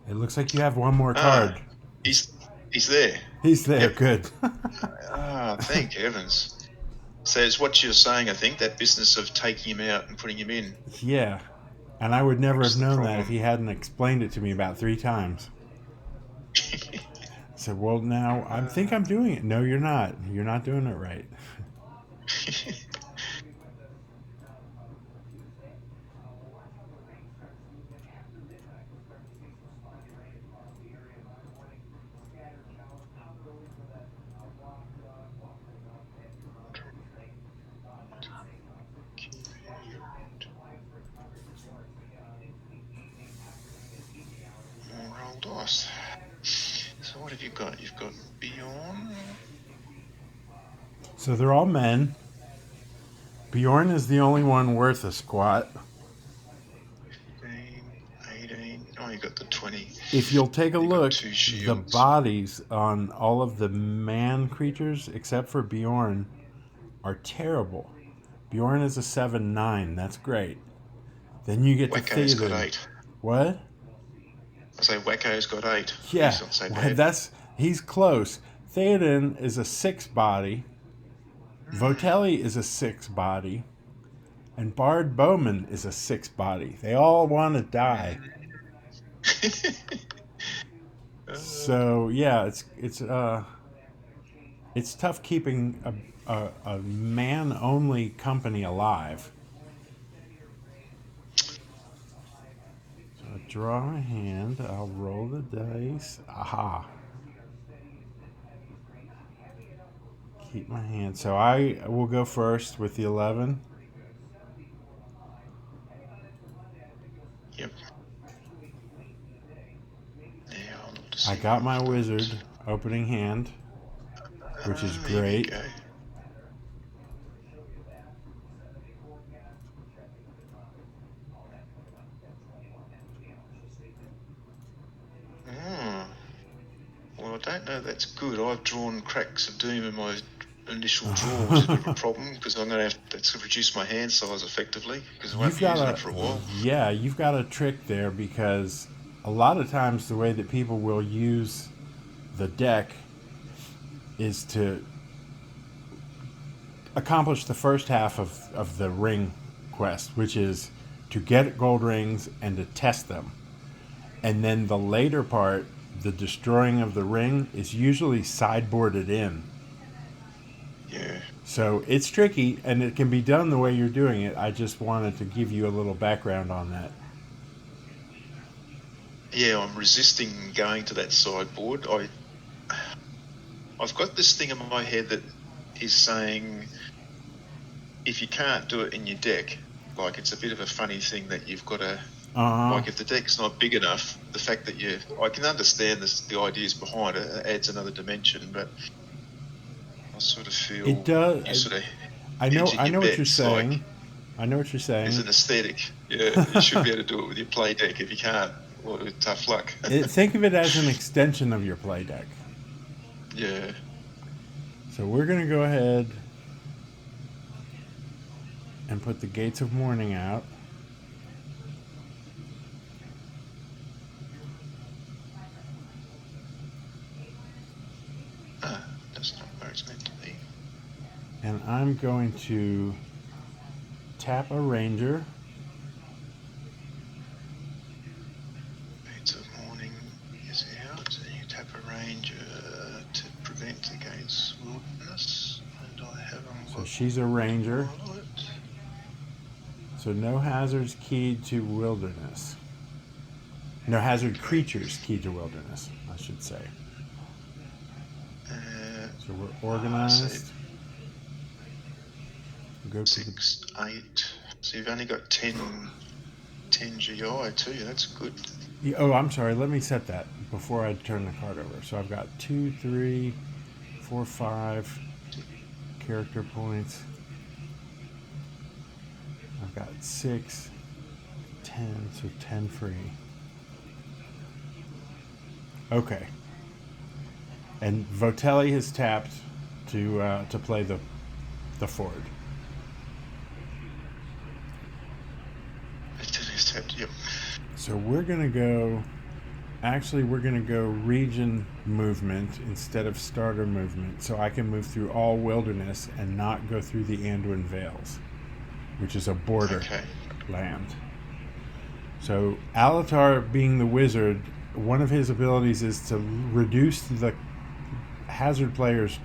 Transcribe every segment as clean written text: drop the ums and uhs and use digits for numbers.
It looks like you have one more Ah, card. he's there. He's there. Yep. Good. Thank heavens. So it's what you're saying, I think, that business of taking him out and putting him in. Yeah. And I would never have What's the known that if problem? he hadn't explained it to me about 3 times. I said, well, now I think I'm doing it. No, you're not. You're not doing it right. Roll dice. So what have you got? You've got Bjorn. So they're all men. Bjorn is the only one worth a squat. 15, 18. Oh, you got the 20. If you'll take a You got look, two the shields. bodies on all of the man creatures, except for Bjorn, are terrible. Bjorn is a 7/9. That's great. Then you get to Wacko's got Theoden. 8. What? I say Wacko's got 8. Yeah, He's not so bad. he's close. Theoden is a 6 body. Hmm. Votelli is a 6 body. And Bard Bowman is a 6 body. They all want to die. So yeah, it's tough keeping a man only company alive. So I draw a hand. I'll roll the dice. Aha. Keep my hand. So I will go first with the 11. Yep. Now I'll look to I see what got my I've wizard got. opening hand, which is Here we great. go. Hmm. Well, I don't know that's good. I've drawn cracks of doom in my initial draw, which is a bit of a problem because I'm going to have to reduce my hand size effectively because I won't You've be got using a it for a while. yeah, you've got a trick there because a lot of times the way that people will use the deck is to accomplish the first half of the ring quest, which is to get gold rings and to test them. And then the later part, the destroying of the ring, is usually sideboarded in. Yeah. So it's tricky and it can be done the way you're doing it. I just wanted to give you a little background on that. Yeah, I'm resisting going to that sideboard. I've got this thing in my head that is saying if you can't do it in your deck, like it's a bit of a funny thing that you've got to, Uh like if the deck's not big enough, the fact that I can understand the ideas behind it, it adds another dimension, but I sort of It feel you're does. sort of I hedging I your know what you're bets, like saying. I know what you're there's saying. an aesthetic. Yeah, you should be able to do it with your play deck. If you can't, well, tough luck. Think of it as an extension of your play deck. Yeah. So we're going to go ahead and put the Gates of Morning out. That's not where it's meant to be. And I'm going to tap a Ranger. Gates of Morning is out, and you tap a ranger to prevent against wilderness, and I haven't So got she's a Ranger. Twilight. So no hazards keyed to wilderness. No hazard Okay. creatures keyed to wilderness, I should say. Uh, So we're so organized. We'll go to the 6, 8. So you've only got 10 GI too. That's good. Oh, I'm sorry. Let me set that before I turn the card over. So I've got 2, 3, 4, 5 character points. I've got 6, 10, so 10 free. Okay. And Votelli has tapped to play the Ford. It's tapped. Yep. So we're gonna go Actually, we're going to go region movement instead of starter movement, so I can move through all wilderness and not go through the Anduin Vales, which is a border Okay. land. So Alatar, being the wizard, one of his abilities is to reduce the hazard player's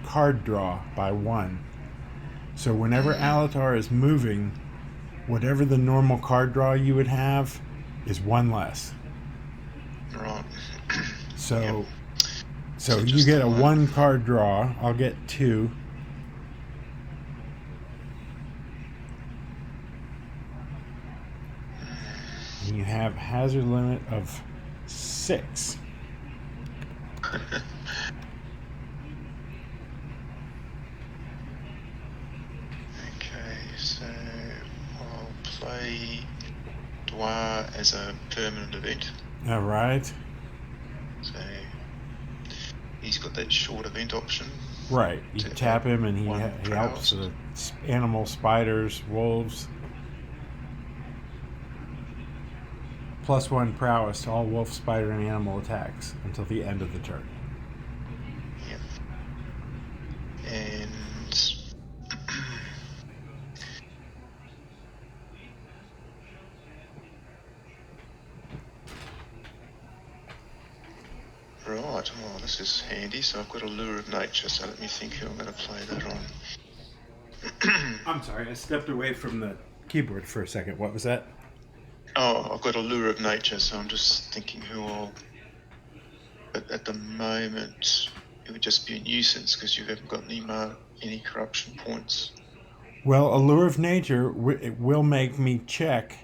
card draw by 1. So whenever Alatar is moving, whatever the normal card draw you would have is 1 less. Right. So, Yep. so So you just get the a one. 1 card draw. I'll get 2. And you have hazard limit of 6. Okay, so I'll play Dwar as a permanent event. All right. So he's got that short event option. Right. You To tap add him and he 1 helps prowess. the animals, spiders, wolves. +1 prowess to all wolf, spider, and animal attacks until the end of the turn. Yep. And right, well, this is handy. So I've got a Lure of Nature, so let me think who I'm going to play that on. I'm sorry, I stepped away from the keyboard for a second. What was that? Oh, I've got a Lure of Nature, so I'm just thinking who I'll... But at the moment, it would just be a nuisance because you haven't got any corruption points. Well, Allure of Nature it will make me check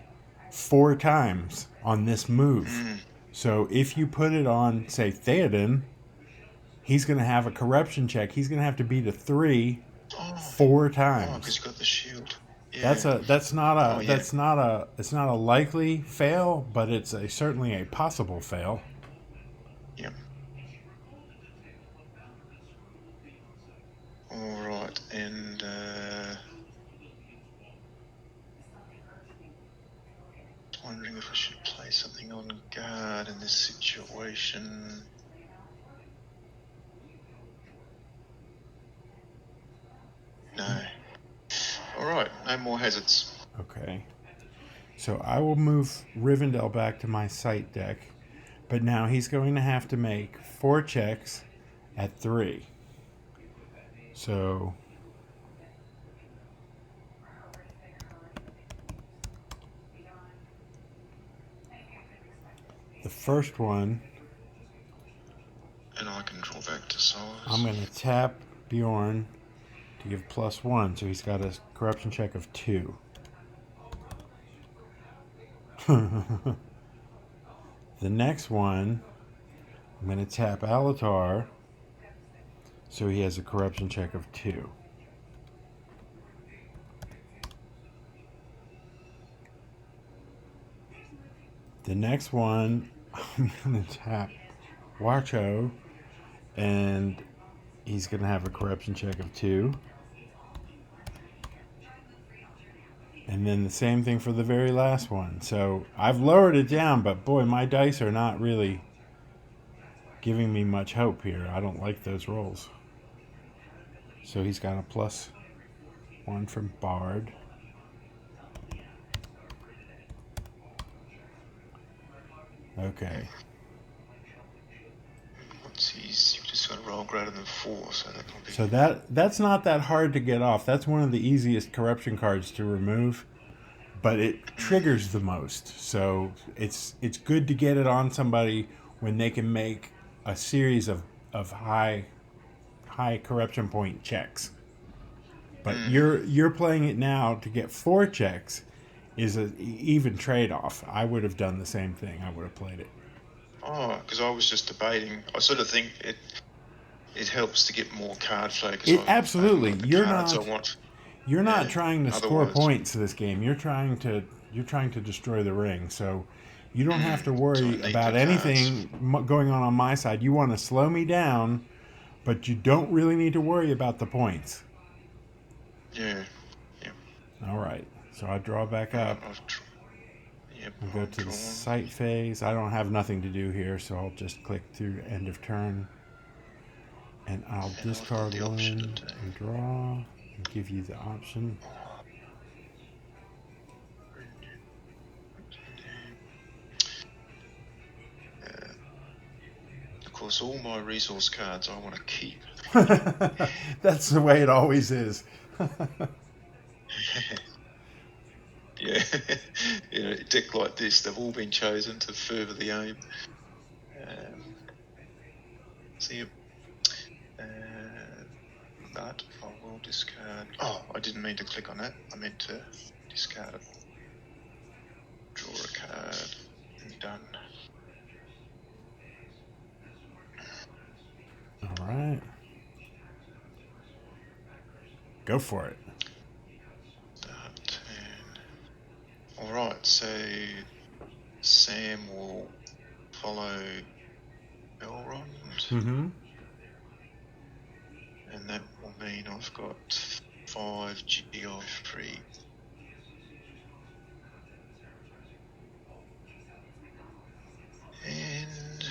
4 times on this move. So if you put it on, say, Theoden, he's going to have a corruption check. He's going to have to beat a 3 4 times. Oh, because you've got the shield. Yeah. It's not a likely fail, but it's certainly a possible fail. Yep. All right, and wondering if I should play something on guard in this situation. No. All right, no more hazards. Okay. So I will move Rivendell back to my sight deck, but now he's going to have to make 4 checks at 3. So the first one, And I can draw back to size. I'm going to tap Bjorn to give +1, so he's got a corruption check of 2. The next one, I'm going to tap Alatar, so he has a corruption check of 2. The next one, I'm going to tap Wacho, and he's going to have a corruption check of 2. And then the same thing for the very last one. So I've lowered it down, but boy, my dice are not really giving me much hope here. I don't like those rolls. So he's got a +1 from Bard. Okay. You've just got to roll greater than 4, so that will be... So that's not that hard to get off. That's one of the easiest corruption cards to remove, but it triggers the most. So it's good to get it on somebody when they can make a series of high corruption point checks. But you're playing it now to get 4 checks is an even trade-off. I would have done the same thing. I would have played it. Oh, because I was just debating. I sort of think it helps to get more card flow. Absolutely. You're not Yeah, trying to score otherwise- points this game. You're trying to destroy the ring. So you don't have to worry need about the anything going on my side. You want to slow me down, but you don't really need to worry about the points. Yeah. All right. So I draw back up. Yep, I'll go I'm to the drawn. site phase. I don't have nothing to do here, so I'll just click through end of turn. And I'll And I've got discard the one option and to draw and give you the option. Of course, all my resource cards I want to keep. That's the way it always is. Yeah, in a deck like this, they've all been chosen to further the aim. See, but I will discard. Oh, I didn't mean to click on that. I meant to discard it. Draw a card and done. All right. Go for it. Start turn. All right, so Sam will follow Elrond, Mm-hmm. and that will mean I've got 5 GI free. And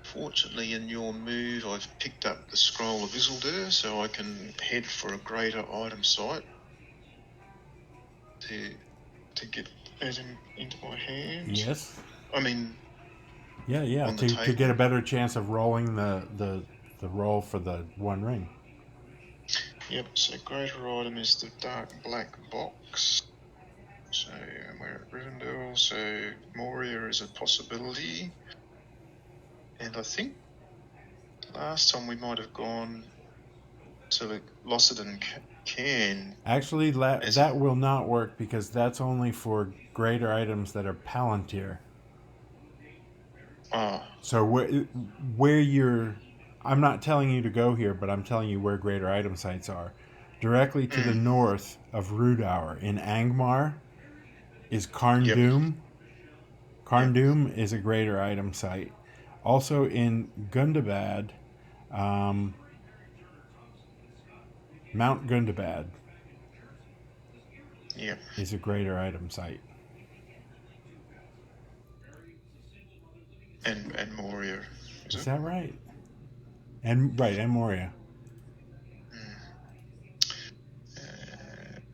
fortunately, in your move, I've picked up the Scroll of Isildur, so I can head for a greater item site to get it into my hand. Yes. I mean, Yeah. on the To table. get a better chance of rolling the roll for the one ring. Yep, so greater item is the dark black box. So we're at Rivendell, so Moria is a possibility. And I think last time we might have gone to Lossenden Cairn. Actually, that will not work because that's only for greater items that are Palantir. So where you're, I'm not telling you to go here, but I'm telling you where greater item sites are. Directly to the north of Rudour in Angmar is Carn Yep. Dûm. Carn Dûm is a greater item site. Also in Gundabad, Mount Gundabad is a greater item site. And Moria. Is that right? And Moria.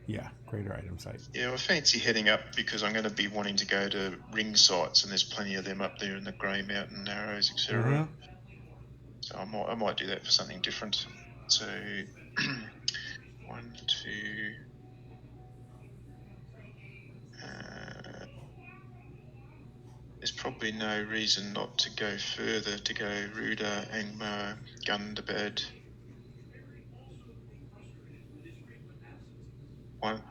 Yeah, greater item site. Yeah, I fancy heading up because I'm going to be wanting to go to ring sites, and there's plenty of them up there in the Grey Mountain Narrows, etc. Mm-hmm. So I might do that for something different. So 1, 2. There's probably no reason not to go further, to go Ruda, Angmar, Gundabad. One.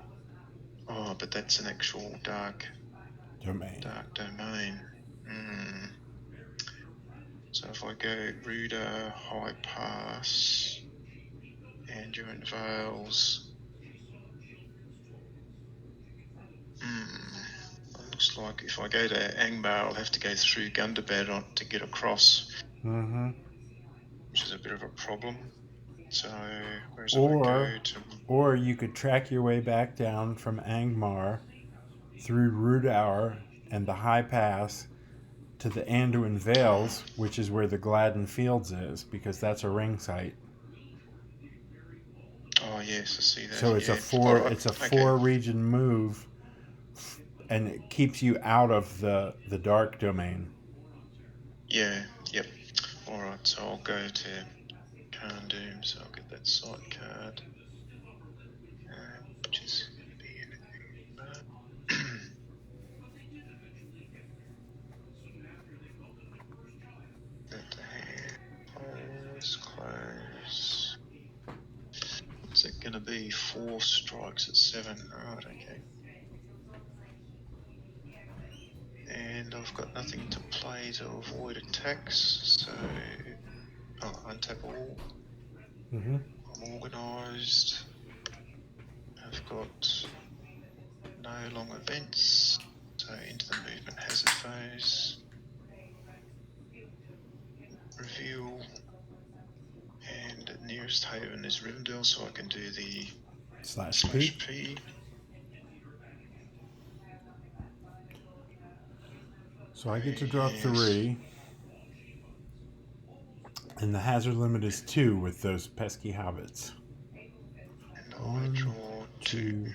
Oh, but that's an actual dark domain. So if I go Ruda, High Pass, Anduin Vales. Looks like if I go to Angmar, I'll have to go through Gundabad to get across, which is a bit of a problem. So, whereas if I go to... Or you could track your way back down from Angmar through Rudour and the High Pass to the Anduin Vales, which is where the Gladden Fields is, because that's a ring site. Oh yes, I see that. So it's a four region move, and it keeps you out of the dark domain. Yeah. Yep. All right. So I'll go to Carn Dûm. So I'll get that site card, which is going to be anything but. Close. Is it going to be 4 strikes at 7? Right, okay. And I've got nothing to play to avoid attacks, so untap all. I'm organised. I've got no long events, so into the movement hazard phase. Reveal. And nearest haven is Rivendell, so I can do the /P. So I get to draw Yes. 3. And the hazard limit is 2 with those pesky hobbits. And I 1, draw 2. 2,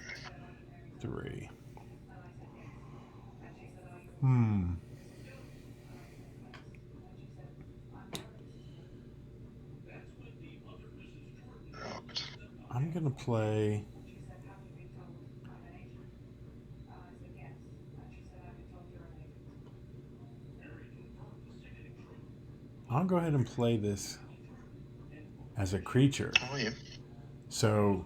3. Right. I'm going to play... I'll go ahead and play this as a creature. Oh, yeah. So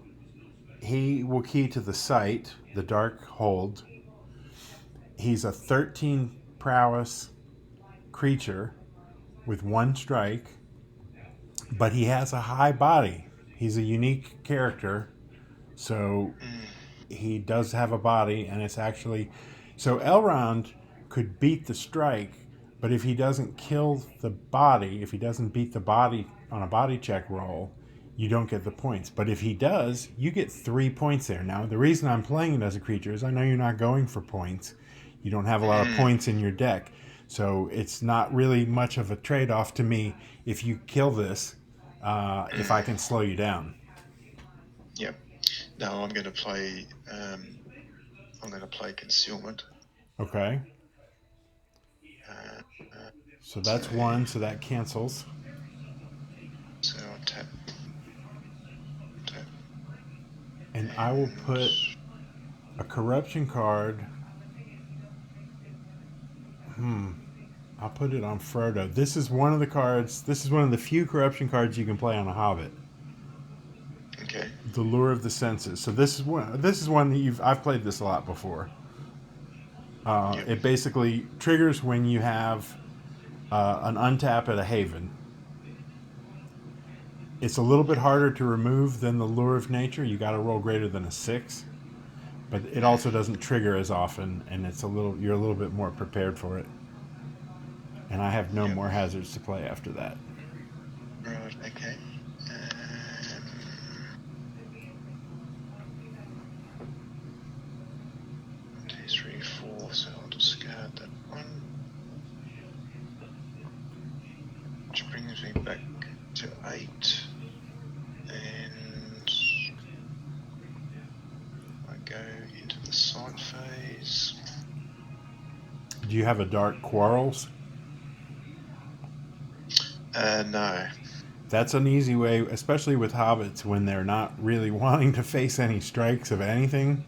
he will key to the site, the Dark Hold. He's a 13 prowess creature with 1 strike, but he has a high body. He's a unique character, so he does have a body, and it's actually... So Elrond could beat the strike, but if he doesn't kill the body, if he doesn't beat the body on a body check roll, you don't get the points. But if he does, you get 3 points there. Now, the reason I'm playing it as a creature is I know you're not going for points. You don't have a lot of points in your deck. So it's not really much of a trade-off to me if you kill this, if I can slow you down. Yep. Now I'm going to play. I'm going to play concealment. Okay. So that's 1, so that cancels. So I'll tap. And I will put a corruption card. I'll put it on Frodo. This is one of the cards. This is one of the few corruption cards you can play on a Hobbit. Okay. The Lure of the Senses. So this is one. This is one that I've played this a lot before. Yep. It basically triggers when you have an untap at a haven. It's a little bit harder to remove than the Lure of Nature. You got to roll greater than a 6, but it also doesn't trigger as often, and you're a little bit more prepared for it. And I have no more hazards to play after that. Right. Okay. 2, 3, 4. So I'll discard that one, which brings me back to 8, and I go into the side phase. Do you have a Dark Quarrels? No. That's an easy way, especially with hobbits when they're not really wanting to face any strikes of anything.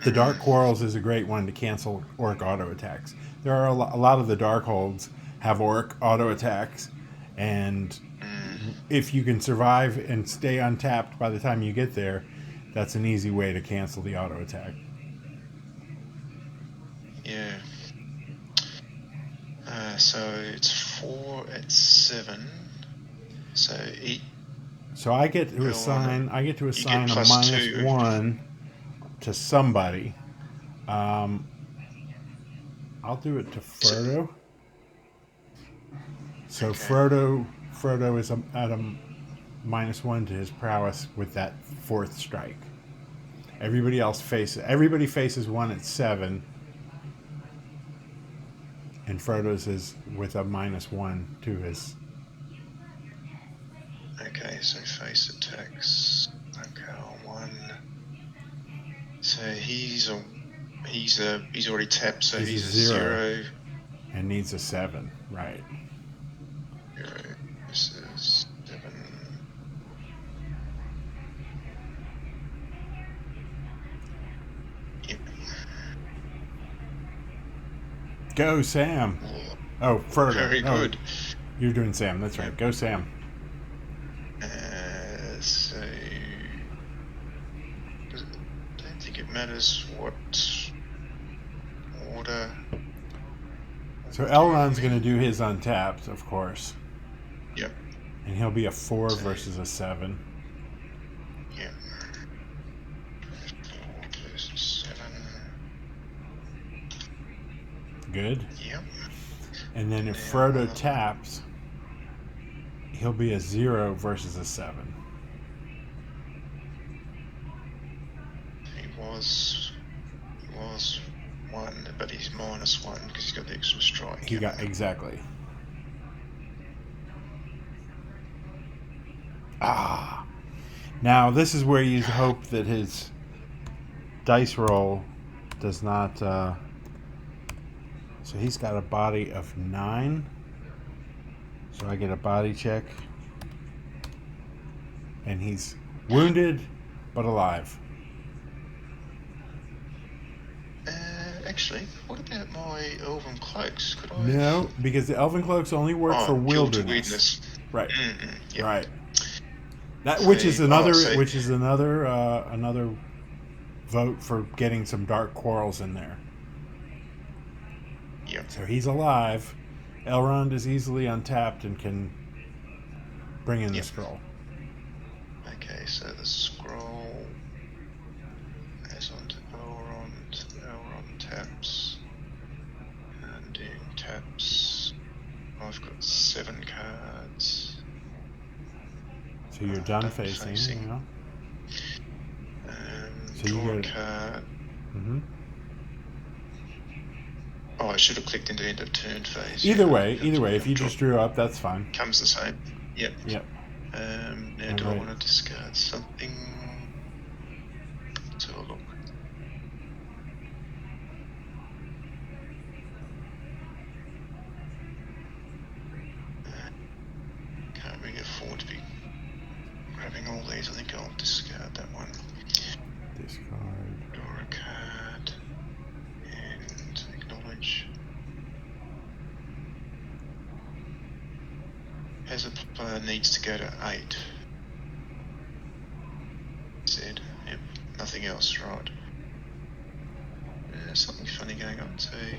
The Dark Quarrels is a great one to cancel orc auto attacks. There are a lot of the Dark Holds have orc auto attacks, and if you can survive and stay untapped by the time you get there, that's an easy way to cancel the auto attack. Yeah. So it's 4 at 7. So So I get to assign. I get to assign a +2. -1 to somebody. I'll do it to Frodo. So Okay. Frodo is at a -1 to his prowess with that 4th strike. Everybody faces 1 at 7, and Frodo's is with a -1 to his. Okay, so face attacks. Okay, 1. So he's already tapped. So he's a 0. And needs a 7, right? 0. This is 7. Yep. Go, Sam. Oh, Frodo. Very good. You're doing Sam. That's right. Go, Sam. So I don't think it matters what order. So Elrond's going to do his untapped, of course. Yep. And he'll be a 4 versus a 7. Yep. 4 versus 7. Good. Yep. And then if Frodo taps, he'll be a 0 versus a 7. He was 1 but he's -1 because he's got the extra strike. He got exactly. Now this is where you hope that his dice roll does not. So he's got a body of 9. So I get a body check, and he's wounded but alive. Actually, what about my elven cloaks? Could I? No, because the elven cloaks only work for wilderness. Right. Yep. Right. That which is another so, another vote for getting some dark quarrels in there. Yep. So he's alive. Elrond is easily untapped and can bring in the scroll. Okay, so the scroll is onto Elrond. Elrond taps. And in taps. I've got 7 cards. So you're done facing. Yeah. So draw a card. Mm-hmm. Oh, I should have clicked into end of turn phase. Either way, if you just drew up, that's fine. Comes the same. Yep. Now, do I want to discard something? Let's have a look. Can't really afford to be grabbing all these. I think I'll discard that one. Discard. Draw a card. And acknowledge. As a player needs to go to 8. Said. Yep. Nothing else, right. Something funny going on too.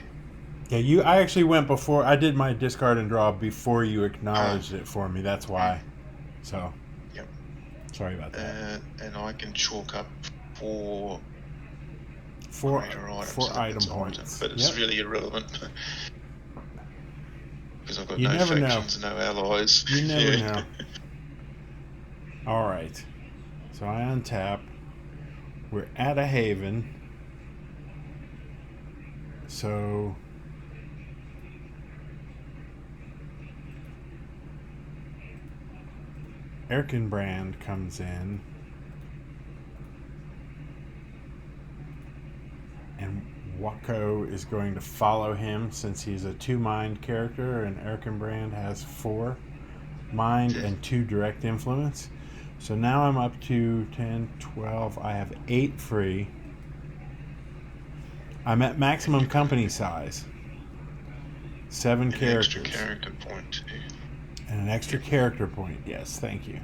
Yeah, I actually went before. I did my discard and draw before you acknowledged it for me. That's why. So. Yep. Sorry about that. And I can chalk up 4 item points. But it's really irrelevant. Because I've got you no never factions, know. no allies. You never know. Alright. So I untap. We're at a haven. So Erkenbrand comes in, and Wako is going to follow him since he's a 2-mind character, and Erkenbrand has 4 mind and 2 direct influence. So now I'm up to 10, 12. I have 8 free. I'm at maximum company size. 7 characters. An extra character point too. And an extra character point. Yes, thank you.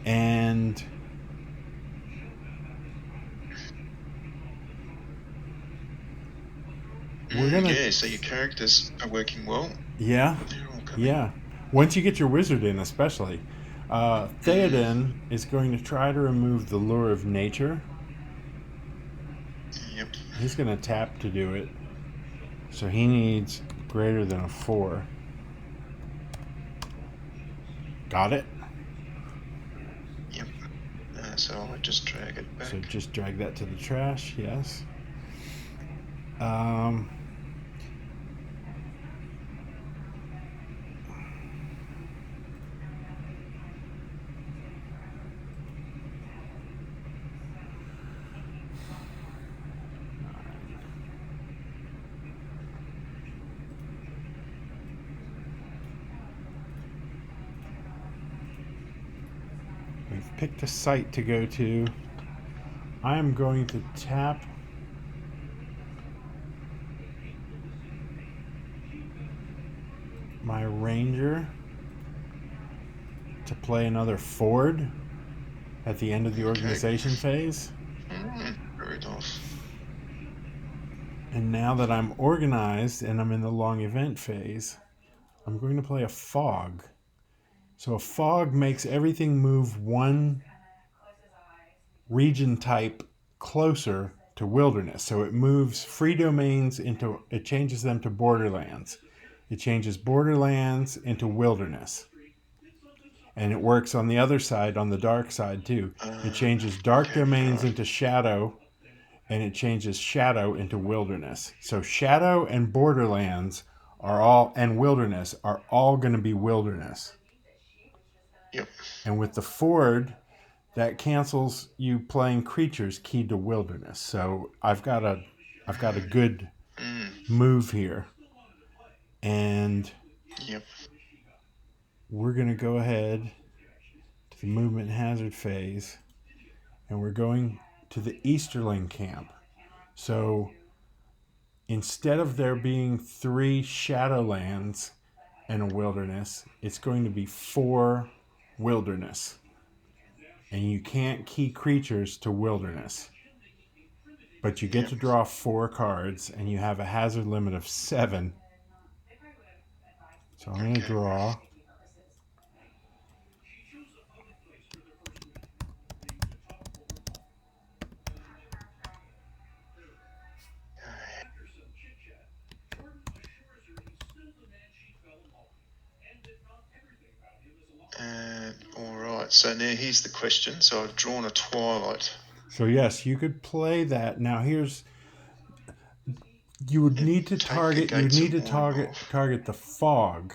And we're gonna. Yeah, so your characters are working well. Yeah. Yeah. Once you get your wizard in, especially. Theoden is going to try to remove the lure of nature. Yep. He's going to tap to do it. So he needs greater than a 4. Got it? Yep. So I'll just drag it back. So just drag that to the trash, yes. We've picked a site to go to. I am going to tap my ranger to play another Ford at the end of the organization phase. Very nice. And now that I'm organized and I'm in the long event phase, I'm going to play a fog. So a fog makes everything move 1 region type closer to wilderness. So it moves free domains it changes them to borderlands. It changes borderlands into wilderness. And it works on the other side, on the dark side too. It changes dark domains into shadow and it changes shadow into wilderness. So shadow and borderlands are all, and wilderness are all going to be wilderness. Yep. And with the Ford, that cancels you playing creatures keyed to wilderness. So I've got a good Mm. move here, and Yep. we're going to go ahead to the movement hazard phase, and we're going to the Easterling camp. So instead of there being 3 Shadowlands and a wilderness, it's going to be 4 wilderness. And you can't key creatures to wilderness. But you get Yep. to draw 4 cards, and you have a hazard limit of 7. So I'm going to Okay. draw. All right. So now here's the question. So I've drawn a Twilight. So yes, you could play that. Now here's, you would need to Take the target Gates of Morning off. target the Fog,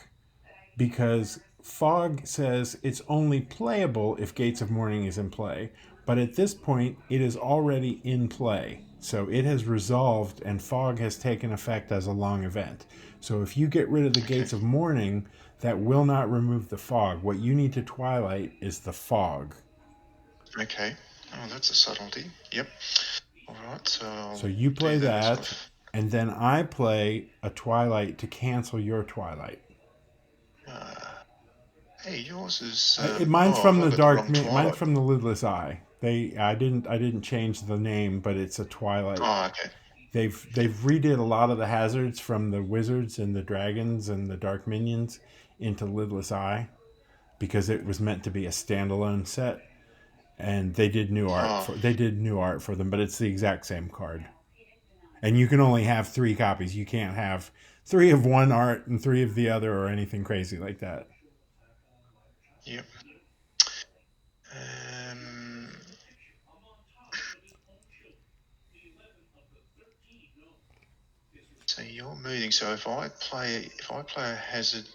because Fog says it's only playable if Gates of Morning is in play. But at this point, it is already in play. So it has resolved, and Fog has taken effect as a long event. So if you get rid of the Gates of Morning, that will not remove the Fog. What you need to Twilight is the Fog. Okay. Oh, that's a subtlety. Yep. All right. So I'll So you play do that as that, and then I play a Twilight to cancel your Twilight. Hey, yours is. Mine's Oh, from have I the got the dark. wrong Mine's Twilight? from the Lidless Eye. I didn't change the name, but it's a Twilight. Oh, okay. They've redid a lot of the hazards from the wizards and the dragons and the dark minions into Lidless Eye, because it was meant to be a standalone set, and they did new art Oh, for them, but it's the exact same card. And you can only have 3 copies. You can't have 3 of one art and 3 of the other or anything crazy like that. yep. Um, so you're moving. So if I play a hazard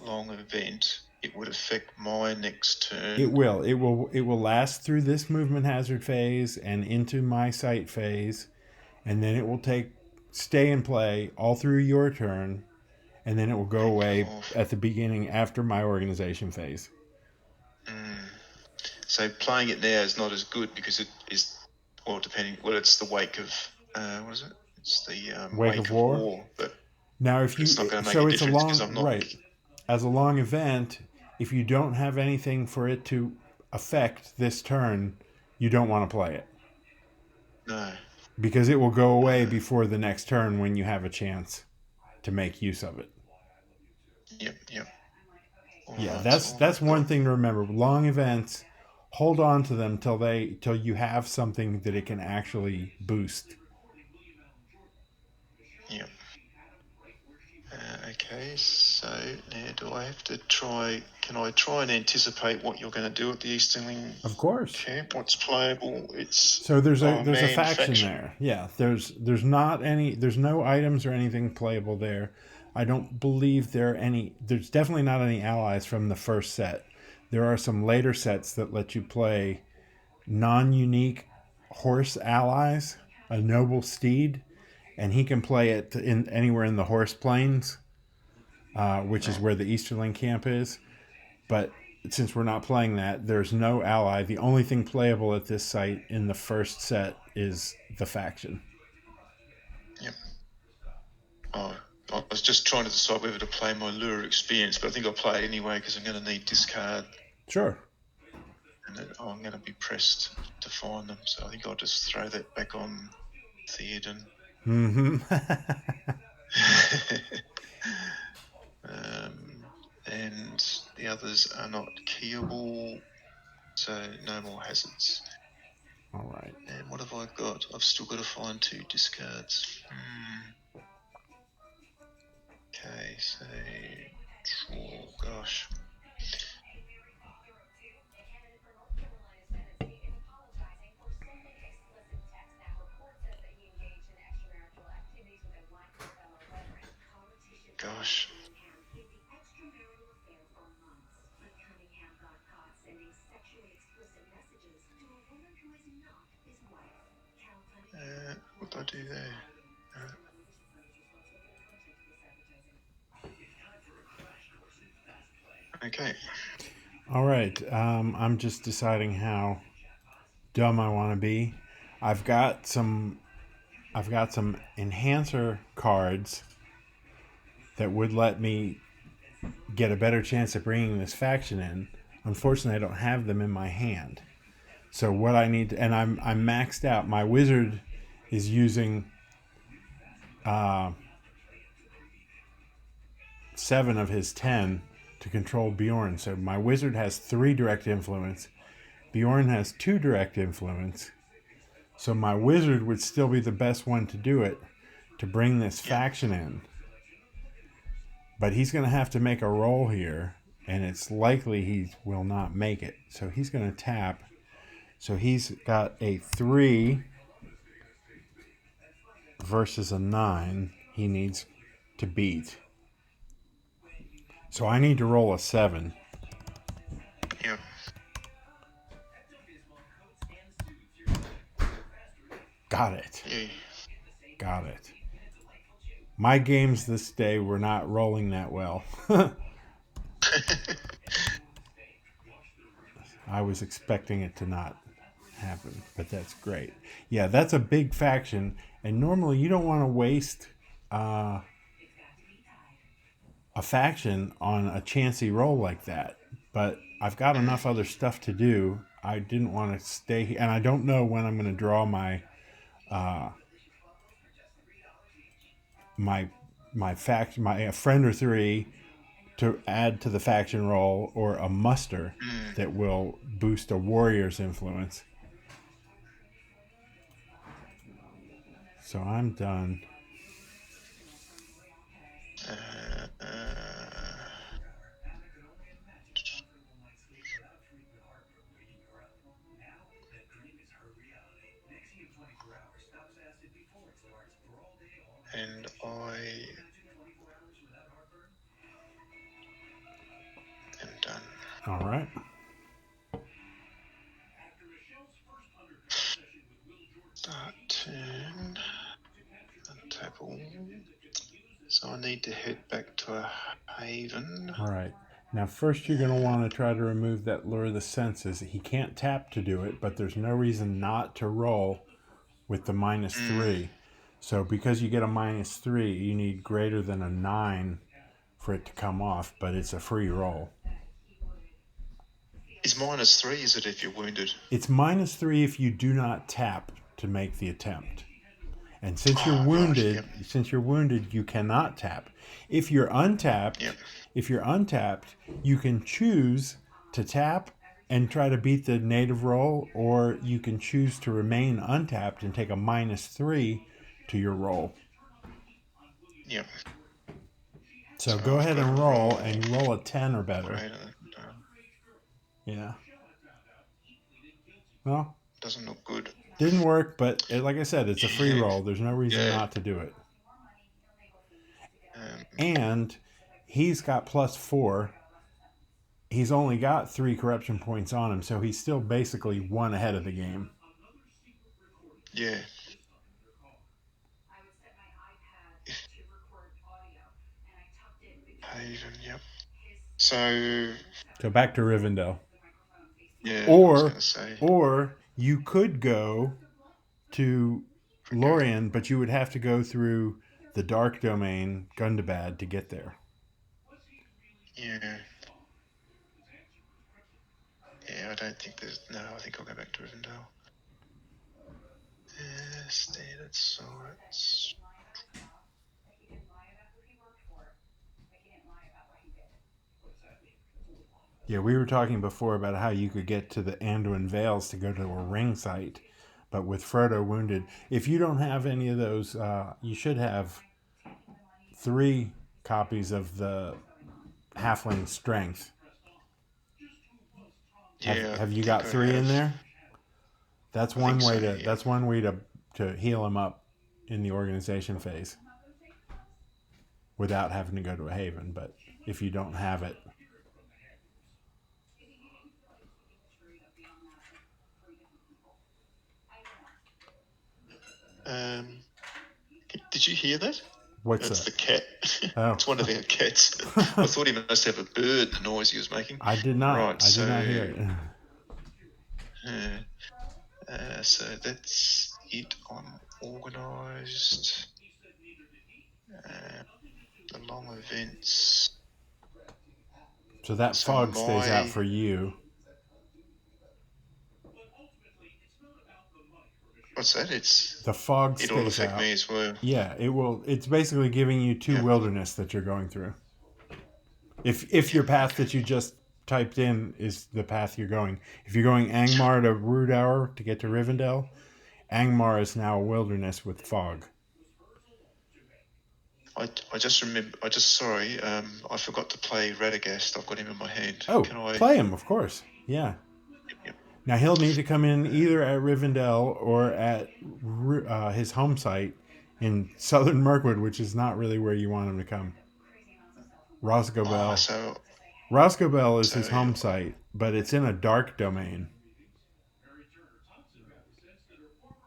long event, it would affect my next turn. It will. It will last through this movement hazard phase and into my sight phase, and then it will stay in play all through your turn, and then it will go And come away off. at the beginning after my organization phase. So playing it now is not as good because it is, well, depending. Well, it's the wake of what is it? It's the Wake of wake of War. war, but Now, if it's not you going to make so a it's a difference because long I'm not. right as a long event. If you don't have anything for it to affect this turn, you don't want to play it, No. because it will go away before the next turn when you have a chance to make use of it. Yep. Yep. All Yeah, right, that's so all that's I've one got. thing to remember. Long events, hold on to them till you have something that it can actually boost. Yep. Okay, so now do I have to try? Can I try and anticipate what you're going to do at the Easterling Of course. camp? What's playable? It's So there's a man faction there. Yeah, there's no items or anything playable there. I don't believe there are any. There's definitely not any allies from the first set. There are some later sets that let you play non-unique horse allies, a noble steed, and he can play it in anywhere in the horse plains, which is Right. where the Easterling camp is. But since we're not playing that, there's no ally. The only thing playable at this site in the first set is the faction. Yep. Oh, I was just trying to decide whether to play my lure experience, but I think I'll play it anyway because I'm going to need discard, Sure. and then, I'm going to be pressed to find them. So I think I'll just throw that back on Theoden. Mm-hmm. And the others are not keyable, so no more hazards. All right. And what have I got? I've still got to find 2 discards. Okay, so oh gosh. Gosh. What did I do there? Okay. All right. I'm just deciding how dumb I want to be. I've got some enhancer cards that would let me get a better chance of bringing this faction in. Unfortunately, I don't have them in my hand. So what I need to, and I'm maxed out. My wizard is using 7 of his 10 to control Bjorn. So my wizard has 3 direct influence. Bjorn has 2 direct influence. So my wizard would still be the best one to do it, to bring this faction in. But he's going to have to make a roll here, and it's likely he will not make it. So he's going to tap. So he's got a 3 versus a 9 he needs to beat. So I need to roll a 7. Yep. Got it. Yay. Got it. My games this day were not rolling that well. I was expecting it to not happen, but that's great. Yeah, that's a big faction, and normally you don't want to waste a faction on a chancy roll like that. But I've got enough other stuff to do. I didn't want to stay here, and I don't know when I'm going to draw my my faction, my friend or 3 to add to the faction roll, or a muster that will boost a warrior's influence. So I'm done. And I am done. All right. Start turn. Untap all. So I need to head back to a haven. All right. Now, first you're going to want to try to remove that Lure of the Senses. He can't tap to do it, but there's no reason not to roll with the -3. So because you get a -3, you need greater than a 9 for it to come off, but it's a free roll. It's -3, is it, if you're wounded? It's -3 if you do not tap to make the attempt. And since you're wounded, you cannot tap. If you're untapped, you can choose to tap and try to beat the native roll, or you can choose to remain untapped and take a -3 to your roll. Yep. So go ahead and roll, and roll a 10 or better. Yeah. Well, doesn't look good. Didn't work, but like I said, it's a free roll. There's no reason not to do it. And he's got +4. He's only got 3 corruption points on him, so he's still basically 1 ahead of the game. Yeah. Haven, yep. So back to Rivendell. Yeah. Or you could go to Lorien, but you would have to go through the Dark Domain, Gundabad, to get there. Yeah. Yeah, I don't think there's... No, I think I'll go back to Rivendell. Standard sites. Yeah, we were talking before about how you could get to the Anduin Vales to go to a ring site, but with Frodo wounded, if you don't have any of those, you should have 3 copies of the Halfling Strength. Yeah. Have you got 3 in there? That's one way to. That's one way to heal him up in the organization phase. without having to go to a haven. But if you don't have it, Did you hear that? what's That's that? the cat. Oh. It's one of our cats. I thought he must have a bird, the noise he was making. I did not. Right, I did not hear it. So that's it on organised. The long events. So that So fog stays out for you. What's that? The fog It'll stays affect out. me as well. Yeah, it will. It's basically giving you 2 wilderness that you're going through. If your path that you just typed in is the path you're going. If you're going Angmar to Rudour to get to Rivendell, Angmar is now a wilderness with fog. I just remember. Sorry. I forgot to play Radagast. I've got him in my hand. Oh, Can I play him, of course. Yeah. Yep. Now he'll need to come in either at Rivendell or at his home site in Southern Mirkwood, which is not really where you want him to come. Rosgobel. Rosgobel is his home site, but it's in a dark domain.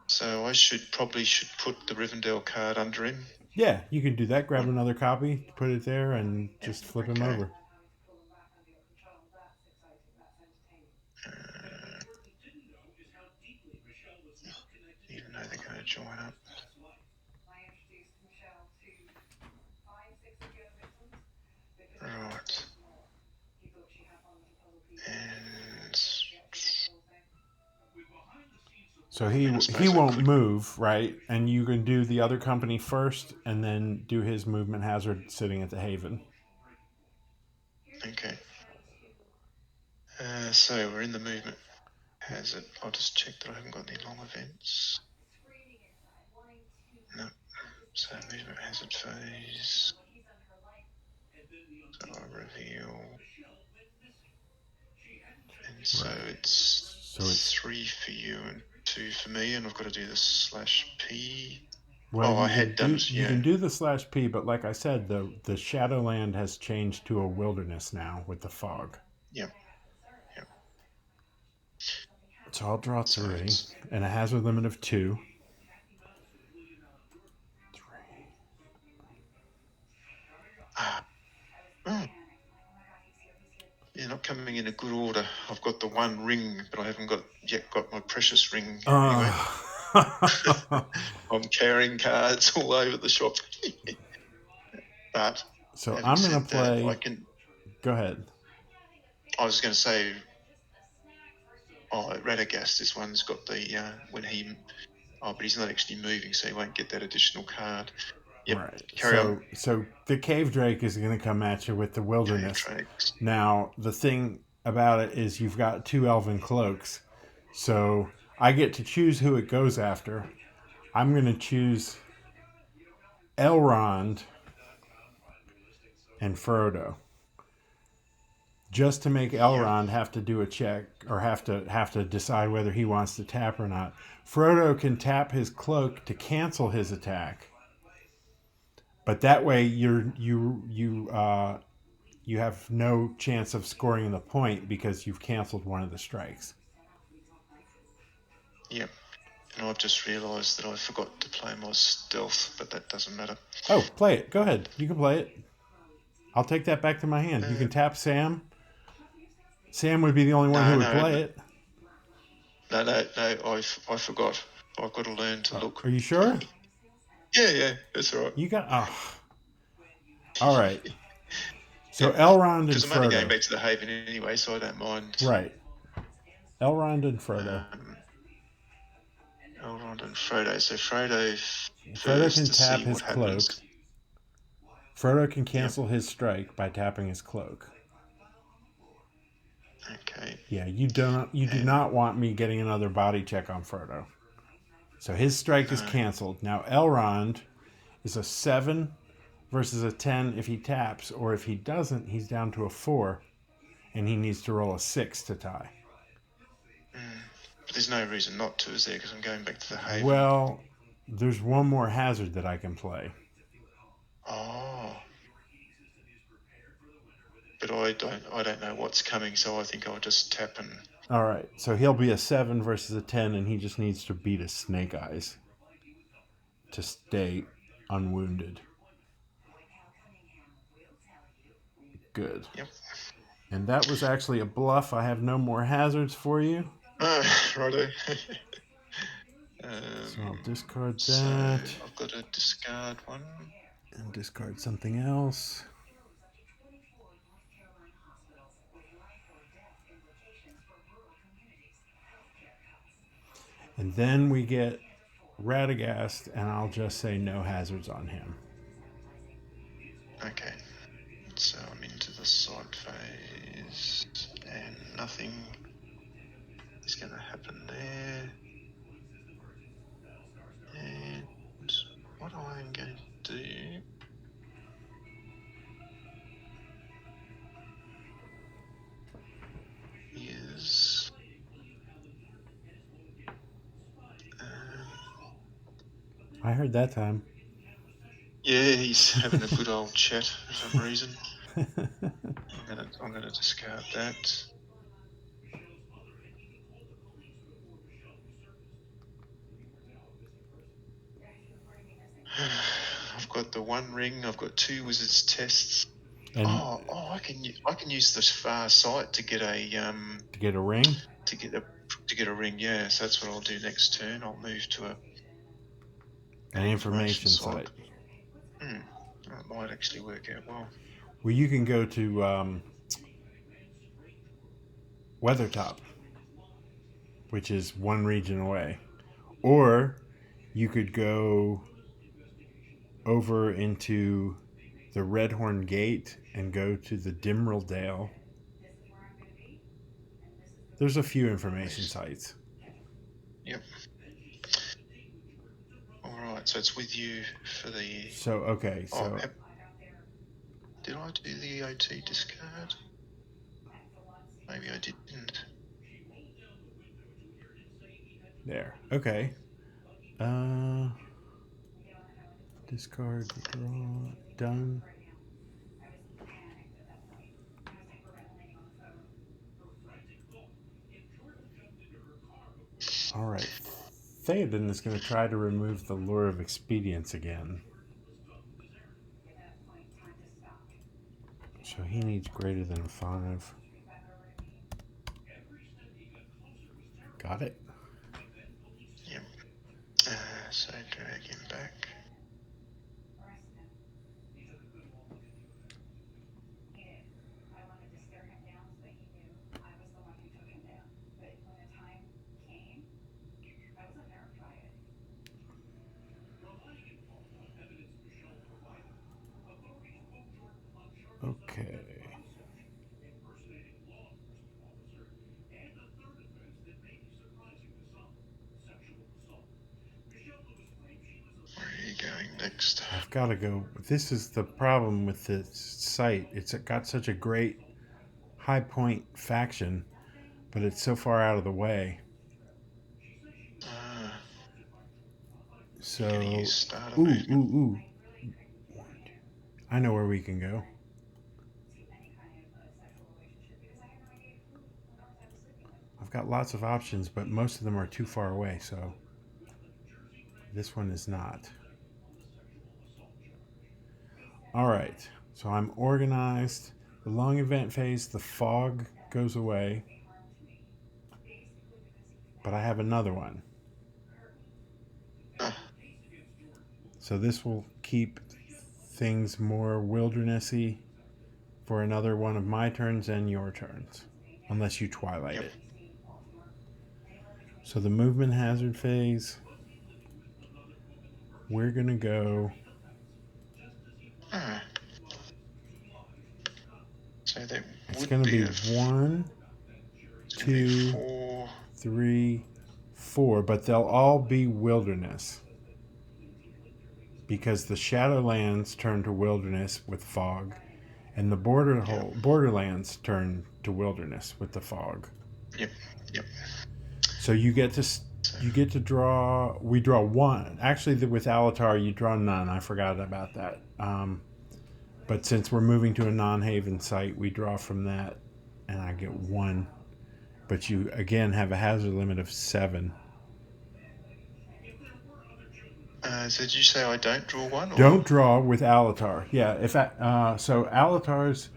So I probably should put the Rivendell card under him. Yeah, you can do that. Grab another copy, put it there, and just flip him over. Even though they're going to join up. Right. And so he won't move, right? And you can do the other company first, and then do his movement hazard sitting at the haven. Okay. So we're in the movement hazard. I'll just check that I haven't got any long events. No. So movement hazard phase. So I reveal. And so it's 3 for you and 2 for me, and I've got to do the /P. Well, I had done it. You can do the /P, but like I said, the Shadowland has changed to a wilderness now with the fog. Yep. So I'll draw 3, and a hazard limit of 2. 3. Oh. You're not coming in a good order. I've got the 1 ring, but I haven't yet got my precious ring. Anyway. I'm carrying cards all over the shop. But so I'm going to play. Go ahead. I was going to say, Radagast. This one's got the when he. Oh, but he's not actually moving, so he won't get that additional card. Yep. Right. Carry on. So the Cave Drake is going to come at you with the wilderness. Now, the thing about it is you've got 2 elven cloaks. So I get to choose who it goes after. I'm going to choose Elrond and Frodo. Just to make Elrond have to do a check or have to decide whether he wants to tap or not. Frodo can tap his cloak to cancel his attack. But that way you have no chance of scoring the point because you've canceled one of the strikes. Yep. And I've just realised that I forgot to play my stealth, but that doesn't matter. Oh, play it. Go ahead. You can play it. I'll take that back to my hand. You can tap Sam. Sam would be the only one who would play it. No, I forgot. I've got to learn to look. Are you sure? Yeah, that's all right. You got... All right. So Elrond and Frodo. Because I'm only going back to the haven anyway, so I don't mind. Right. Elrond and Frodo. Elrond and Frodo. So Frodo can tap his cloak. Frodo can cancel his strike by tapping his cloak. Okay. Yeah, you do not want me getting another body check on Frodo. So his strike is canceled. Now Elrond is a 7 versus a 10 if he taps, or if he doesn't, he's down to a 4, and he needs to roll a 6 to tie. But there's no reason not to, is there? Because I'm going back to the haven. Well, there's one more hazard that I can play. Oh. I don't know what's coming, so I think I'll just tap and. All right, so he'll be a 7 versus a 10, and he just needs to beat a Snake Eyes to stay unwounded. Good. Yep. And that was actually a bluff. I have no more hazards for you. Righto. So I'll discard that. So I've got to discard one. And discard something else. And then we get Radagast, and I'll just say no hazards on him. Okay. So I'm into the side phase, and nothing is going to happen there. And what I'm going to do is I heard that time. yeah, he's having a good old chat for some reason. I'm gonna discard that. I've got the one ring. I've got 2 wizard's tests. And I can use this far sight to get a to get a ring. To get a ring. Yeah, so that's what I'll do next turn. I'll move to an information site. That might actually work out well. Well, you can go to Weathertop, which is 1 region away. Or you could go over into the Redhorn Gate and go to the Dimril Dale. There's a few information sites. Yep. All right, so it's with you for the. So okay, so. Did I do the OT discard? Maybe I didn't. There. Okay. Discard, draw, done. All right. Theoden is going to try to remove the Lure of Expedience again. So he needs greater than 5. Got it. Yep. So drag him back. Okay. Where are you going next? I've got to go. This is the problem with this site. It's got such a great high point faction, but it's so far out of the way. So, ooh. I know where we can go. I've got lots of options, but most of them are too far away, so this one is not. All right, so I'm organized. The long event phase, the fog goes away, but I have another one. So this will keep things more wildernessy for another one of my turns and your turns, unless you twilight it. So the movement hazard phase, we're going to go. So that it's going to be 1, 2, 3, 4, but they'll all be wilderness. Because the Shadowlands turn to wilderness with fog, and the Borderlands turn to wilderness with the fog. Yep. So you get to draw. We draw 1. Actually, with Alatar, you draw none. I forgot about that. But since we're moving to a non-haven site, we draw from that, and I get 1. But you, again, have a hazard limit of 7. So did you say I don't draw one? Or? Don't draw with Alatar. Yeah, so Alatar's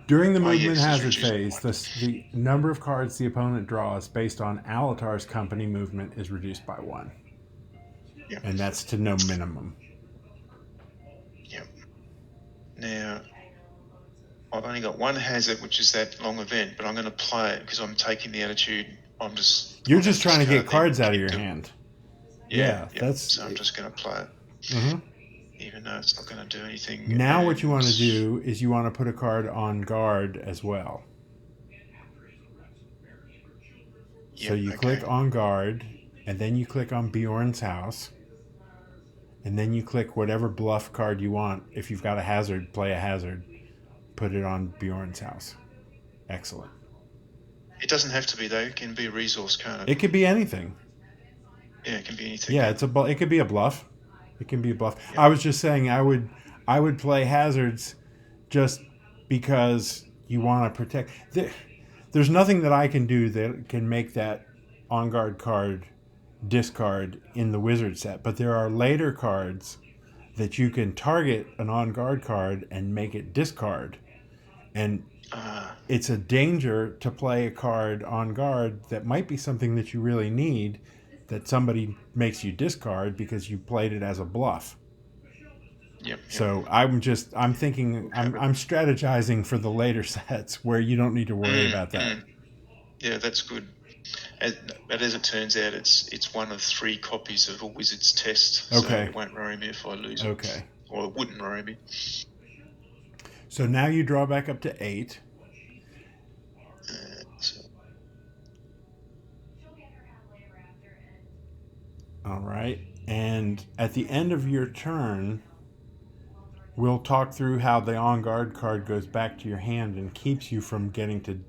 during the movement hazard phase, the number of cards the opponent draws based on Alatar's company movement is reduced by 1. Yep. And that's to no minimum. Yep. Now, I've only got 1 hazard, which is that long event, but I'm going to play it because I'm taking the attitude. You're just trying to get cards out of your hand. Yeah. So I'm just going to play it. Mm-hmm. Even though it's not going to do anything. Now what you want to do is you want to put a card on guard as well. So you click on guard, and then you click on Bjorn's house, and then you click whatever bluff card you want. If you've got a hazard, play a hazard. Put it on Bjorn's house. Excellent. It doesn't have to be, though. It can be a resource, can't it? It could be anything. Yeah, it can be anything. Yeah, it could be a bluff. It can be a bluff. Yep. I was just saying I would play hazards just because you want to protect. There's nothing that I can do that can make that on guard card discard in the wizard set, but there are later cards that you can target an on guard card and make it discard. And it's a danger to play a card on guard that might be something that you really need, that somebody makes you discard because you played it as a bluff. Yep. So I'm strategizing for the later sets where you don't need to worry about that. Yeah, that's good. But as it turns out, it's one of 3 copies of a wizard's test. So it won't worry me if I lose it. Okay. Or it wouldn't worry me. So now you draw back up to 8. All right. And at the end of your turn, we'll talk through how the on guard card goes back to your hand and keeps you from getting to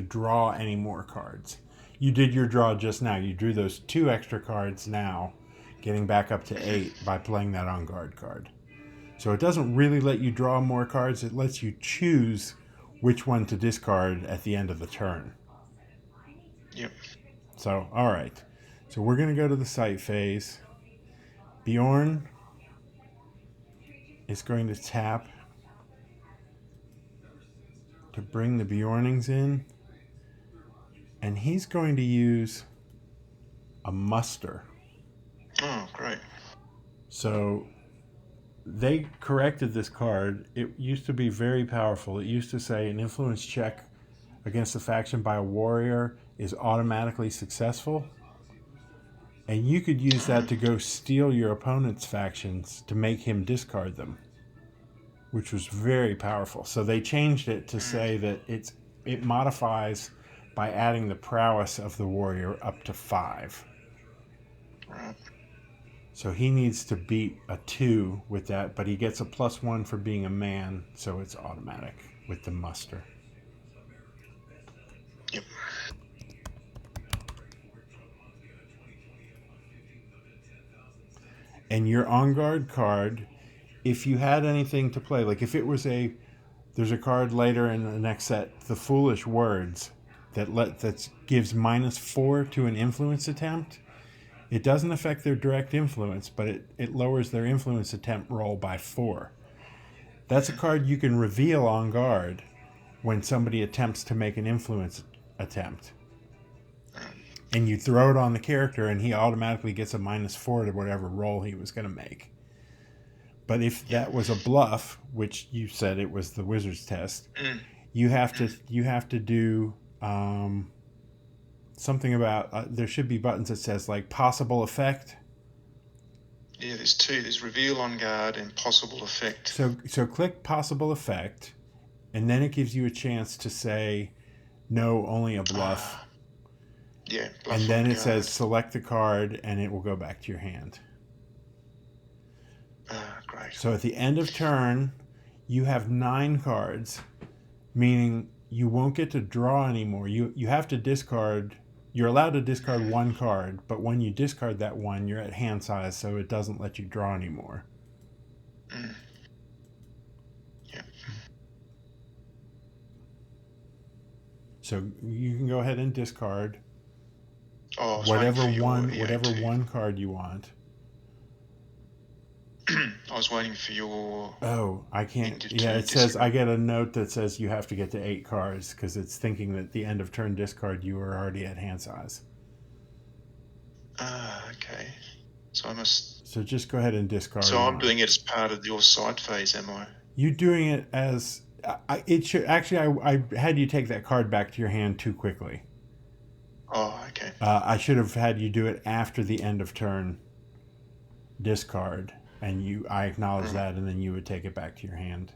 draw any more cards. You did your draw just now. You drew those 2 extra cards now, getting back up to 8 by playing that on guard card. So it doesn't really let you draw more cards. It lets you choose which one to discard at the end of the turn. Yep. So, all right. So we're going to go to the site phase. Bjorn is going to tap to bring the Bjornings in. And he's going to use a muster. Oh, great. So they corrected this card. It used to be very powerful. It used to say an influence check against a faction by a warrior is automatically successful. And you could use that to go steal your opponent's factions to make him discard them, which was very powerful. So they changed it to say that it modifies by adding the prowess of the warrior up to 5. Right. So he needs to beat a 2 with that, but he gets a +1 for being a man, so it's automatic with the muster. Yep. And your on guard card, if you had anything to play, like if it was there's a card later in the next set, the Foolish Words, that gives -4 to an influence attempt. It doesn't affect their direct influence, but it lowers their influence attempt roll by 4. That's a card you can reveal on guard when somebody attempts to make an influence attempt. And you throw it on the character, and he automatically gets a -4 to whatever roll he was going to make. But if that was a bluff, which you said it was the wizard's test, you have to do something about there should be buttons that says like possible effect. Yeah, there's 2. There's reveal on guard and possible effect. So click possible effect, and then it gives you a chance to say no, only a bluff. Yeah, bluff. And then it says select the card, and it will go back to your hand. Great. So at the end of turn, you have 9 cards, meaning you won't get to draw anymore. You have to discard. You're allowed to discard 1 card, but when you discard that 1, you're at hand size, so it doesn't let you draw anymore. Mm. Yeah. So you can go ahead and discard Oh, I was waiting for your whatever EO2. one card you want. I was waiting for your Oh, I can't. end of Yeah, turn it says I discard. get a note that says you have to get to 8 cards because it's thinking that the end of turn discard you were already at hand size. Ah, okay. So I must. So just go ahead and discard So I'm one. doing it as part of your side phase, am I? You doing it as it should actually. I had you take that card back to your hand too quickly. Oh, okay. I should have had you do it after the end of turn discard, and I acknowledge Right. that, and then you would take it back to your hand.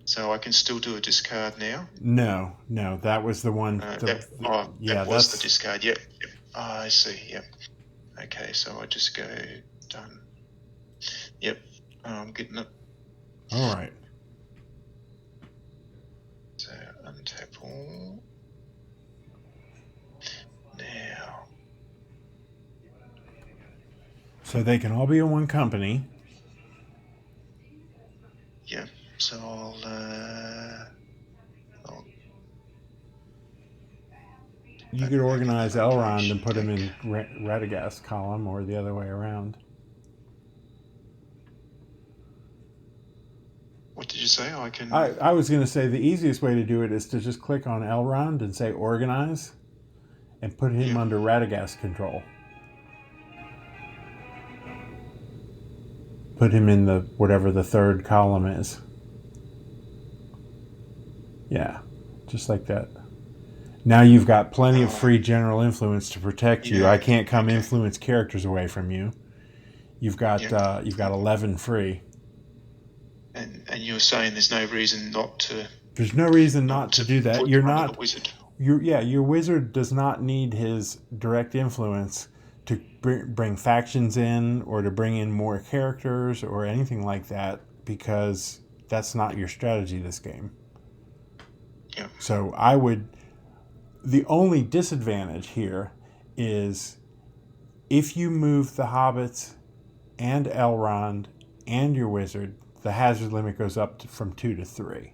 So I can still do a discard now. No, that was the one. That was the discard. Yep. Oh, I see. Yep. Okay, so I just go done. Yep. I'm getting it. All right. So untap all. Now. So they can all be in one company. Yep. So I'll You could organize Elrond and put him in Radagast column, or the other way around. What did you say? I can. I was going to say the easiest way to do it is to just click on Elrond and say organize, and put him under Radagast control. Put him in the whatever the third column is. Yeah, just like that. Now you've got plenty of free general influence to protect you. I can't come influence characters away from you. You've got 11 free. And you're saying there's no reason not to. There's no reason not to do that. You're not. Wizard. Your wizard does not need his direct influence to bring factions in or to bring in more characters or anything like that, because that's not your strategy this game. Yeah. So the only disadvantage here is if you move the Hobbits and Elrond and your wizard, the hazard limit goes up from 2 to 3.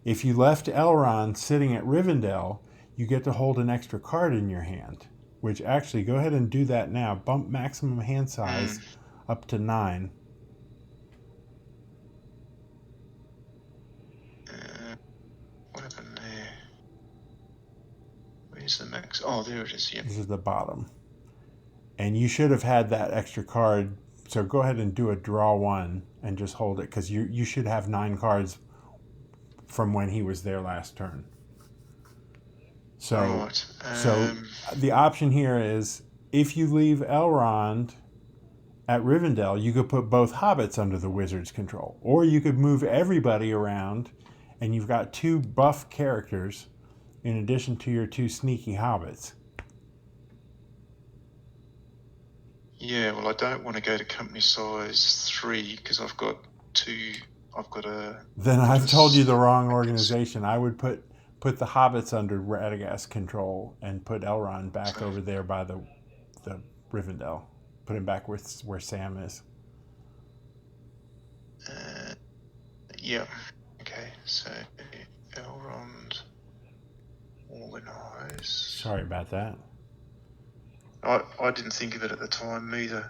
If you left Elrond sitting at Rivendell, you get to hold an extra card in your hand, which actually, go ahead and do that now. Bump maximum hand size up to 9. What happened there? Where's the max? Oh, there it is. Yep. This is the bottom. And you should have had that extra card. So go ahead and do a draw 1 and just hold it, because you should have 9 cards from when he was there last turn. So, so the option here is, if you leave Elrond at Rivendell, you could put both Hobbits under the wizard's control. Or you could move everybody around, and you've got 2 buff characters in addition to your 2 sneaky Hobbits. Yeah, well, I don't want to go to company size 3 because I've got 2. I've got a. Then I've told you the wrong organization. I would put the Hobbits under Radagast control and put Elrond back over there by the Rivendell. Put him back where Sam is. Yeah. Okay. So Elrond organize. Sorry about that. I didn't think of it at the time either.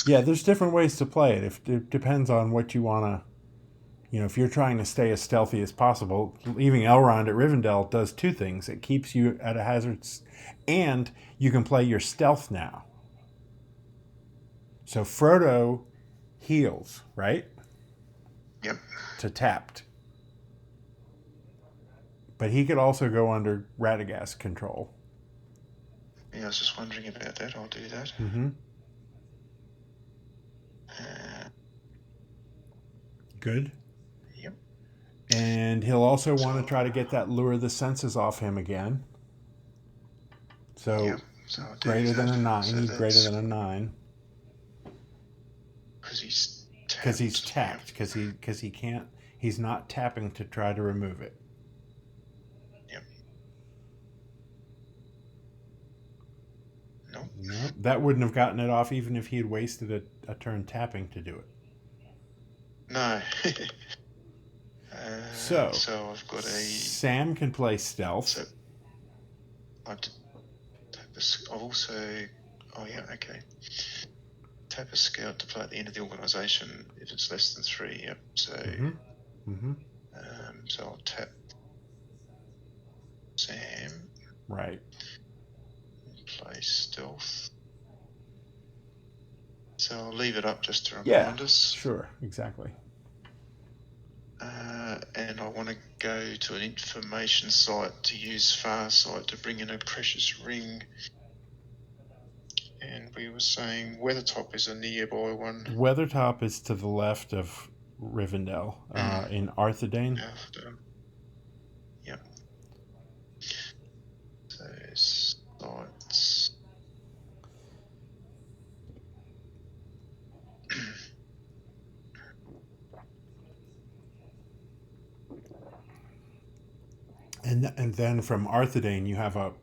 Yeah, there's different ways to play it. It depends on what you want to. If you're trying to stay as stealthy as possible, leaving Elrond at Rivendell does 2 things. It keeps you at a hazard, and you can play your stealth now. So Frodo heals, right? Yep. To tapped. But he could also go under Radagast control. Yeah, I was just wondering about that. I'll do that. Mm-hmm. Good. Yep. And he'll also want to try to get that Lure the Senses off him again. So, greater than a 9. So he's greater than a 9. Because he's tapped. Because he's tapped. Because he can't. He's not tapping to try to remove it. Yep. Nope. that wouldn't have gotten it off even if he had wasted a turn tapping to do it. No. So I've got a... Sam can play stealth. So I've also... Oh, yeah, okay. Tap a scout to play at the end of the organisation if it's less than 3, yep. So, so I'll tap Sam. Right. And play stealth. So I'll leave it up just to remind us. Sure, exactly. And I want to go to an information site to use Farsight to bring in a precious ring. And we were saying Weathertop is a nearby one. Weathertop is to the left of Rivendell, in Arthedain. Yep. So sites. And then from Arthedain you have a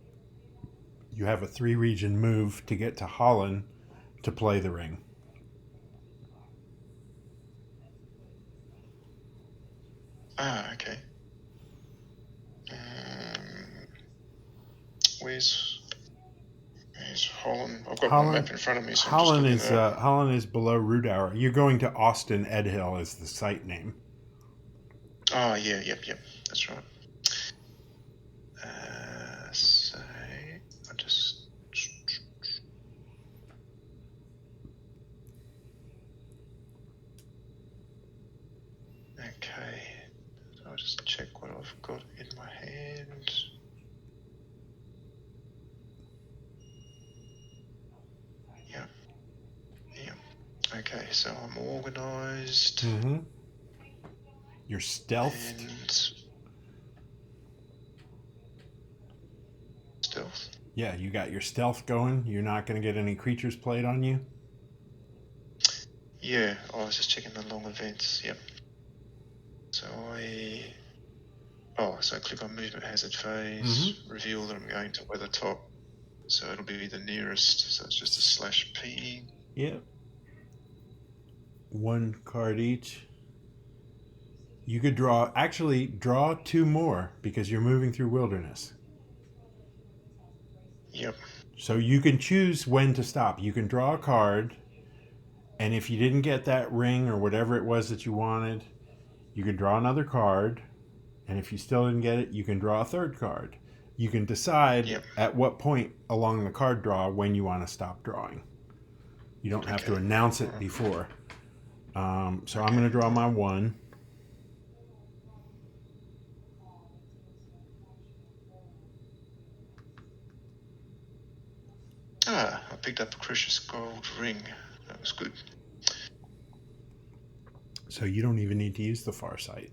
3-region move to get to Holland to play the ring. Okay. Where's Holland? I've got my map in front of me. So Holland is below Rudour. You're going to Austin Edhill is the site name. Oh yeah, yep. That's right. So I just. Okay. So I'll just check what I've got in my hand. Yeah. Okay, so I'm organised. Mm-hmm. You're stealthed. Stealth? Yeah, you got your stealth going. You're not going to get any creatures played on you. Yeah, I was just checking the long events. Yep. So I click on movement hazard phase, reveal that I'm going to Weathertop. So it'll be the nearest. So it's just a /P. Yep. 1 card each. You could draw 2 more because you're moving through wilderness. Yep. So you can choose when to stop. You can draw a card, and if you didn't get that ring or whatever it was that you wanted, you can draw another card, and if you still didn't get it, you can draw a third card. You can decide at what point along the card draw when you want to stop drawing. You don't have to announce it before. So I'm going to draw my 1. I picked up a precious gold ring. That was good. So you don't even need to use the Farsight.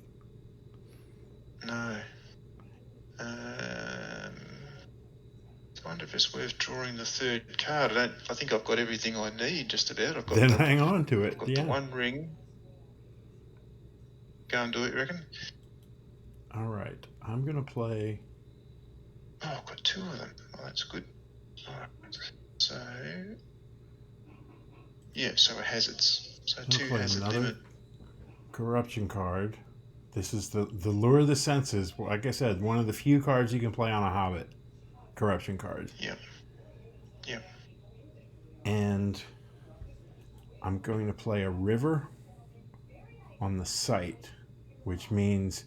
No. I wonder if it's worth drawing the 3rd card. I think I've got everything I need, just about. Then hang on to it. I've got the 1 ring. Go and do it, you reckon? All right. I'm going to play... Oh, I've got 2 of them. Oh, that's good. All right. So... Yeah, so hazards. So 2 hazard limit. Corruption card. This is the Lure of the Senses. Like I said, one of the few cards you can play on a Hobbit. Corruption card. Yep. And I'm going to play a river on the site, which means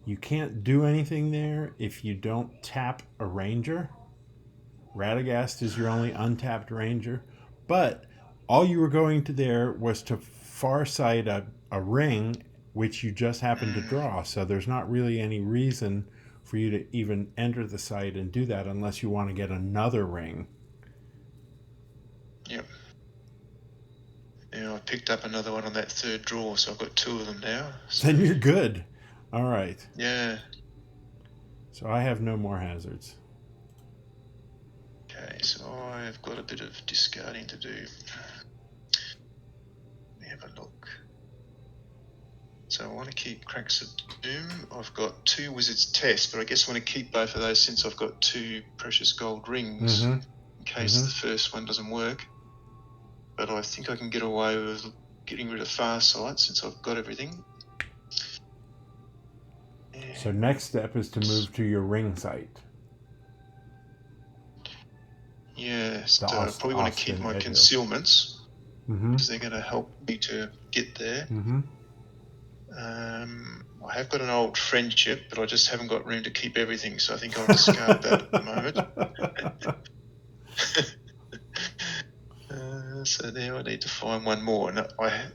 you can't do anything there if you don't tap a ranger. Radagast is your only untapped ranger, but all you were going to there was to Farsight a ring which you just happened to draw, so there's not really any reason for you to even enter the site and do that unless you want to get another ring. Yep. I picked up another one on that 3rd draw, so I've got 2 of them now. So. Then you're good. All right. Yeah. So I have no more hazards. Okay, so I've got a bit of discarding to do. Let me have a look. So I want to keep Cracks of Doom. I've got 2 Wizard's Test, but I guess I want to keep both of those since I've got 2 precious gold rings. in case the first one doesn't work. But I think I can get away with getting rid of Farsight since I've got everything. So next step is to move to your ring site. Yeah, so I probably want to keep my concealments because they're going to help me to get there. I have got an old friendship, but I just haven't got room to keep everything, so I think I'll discard that at the moment. So there I need to find one more. And I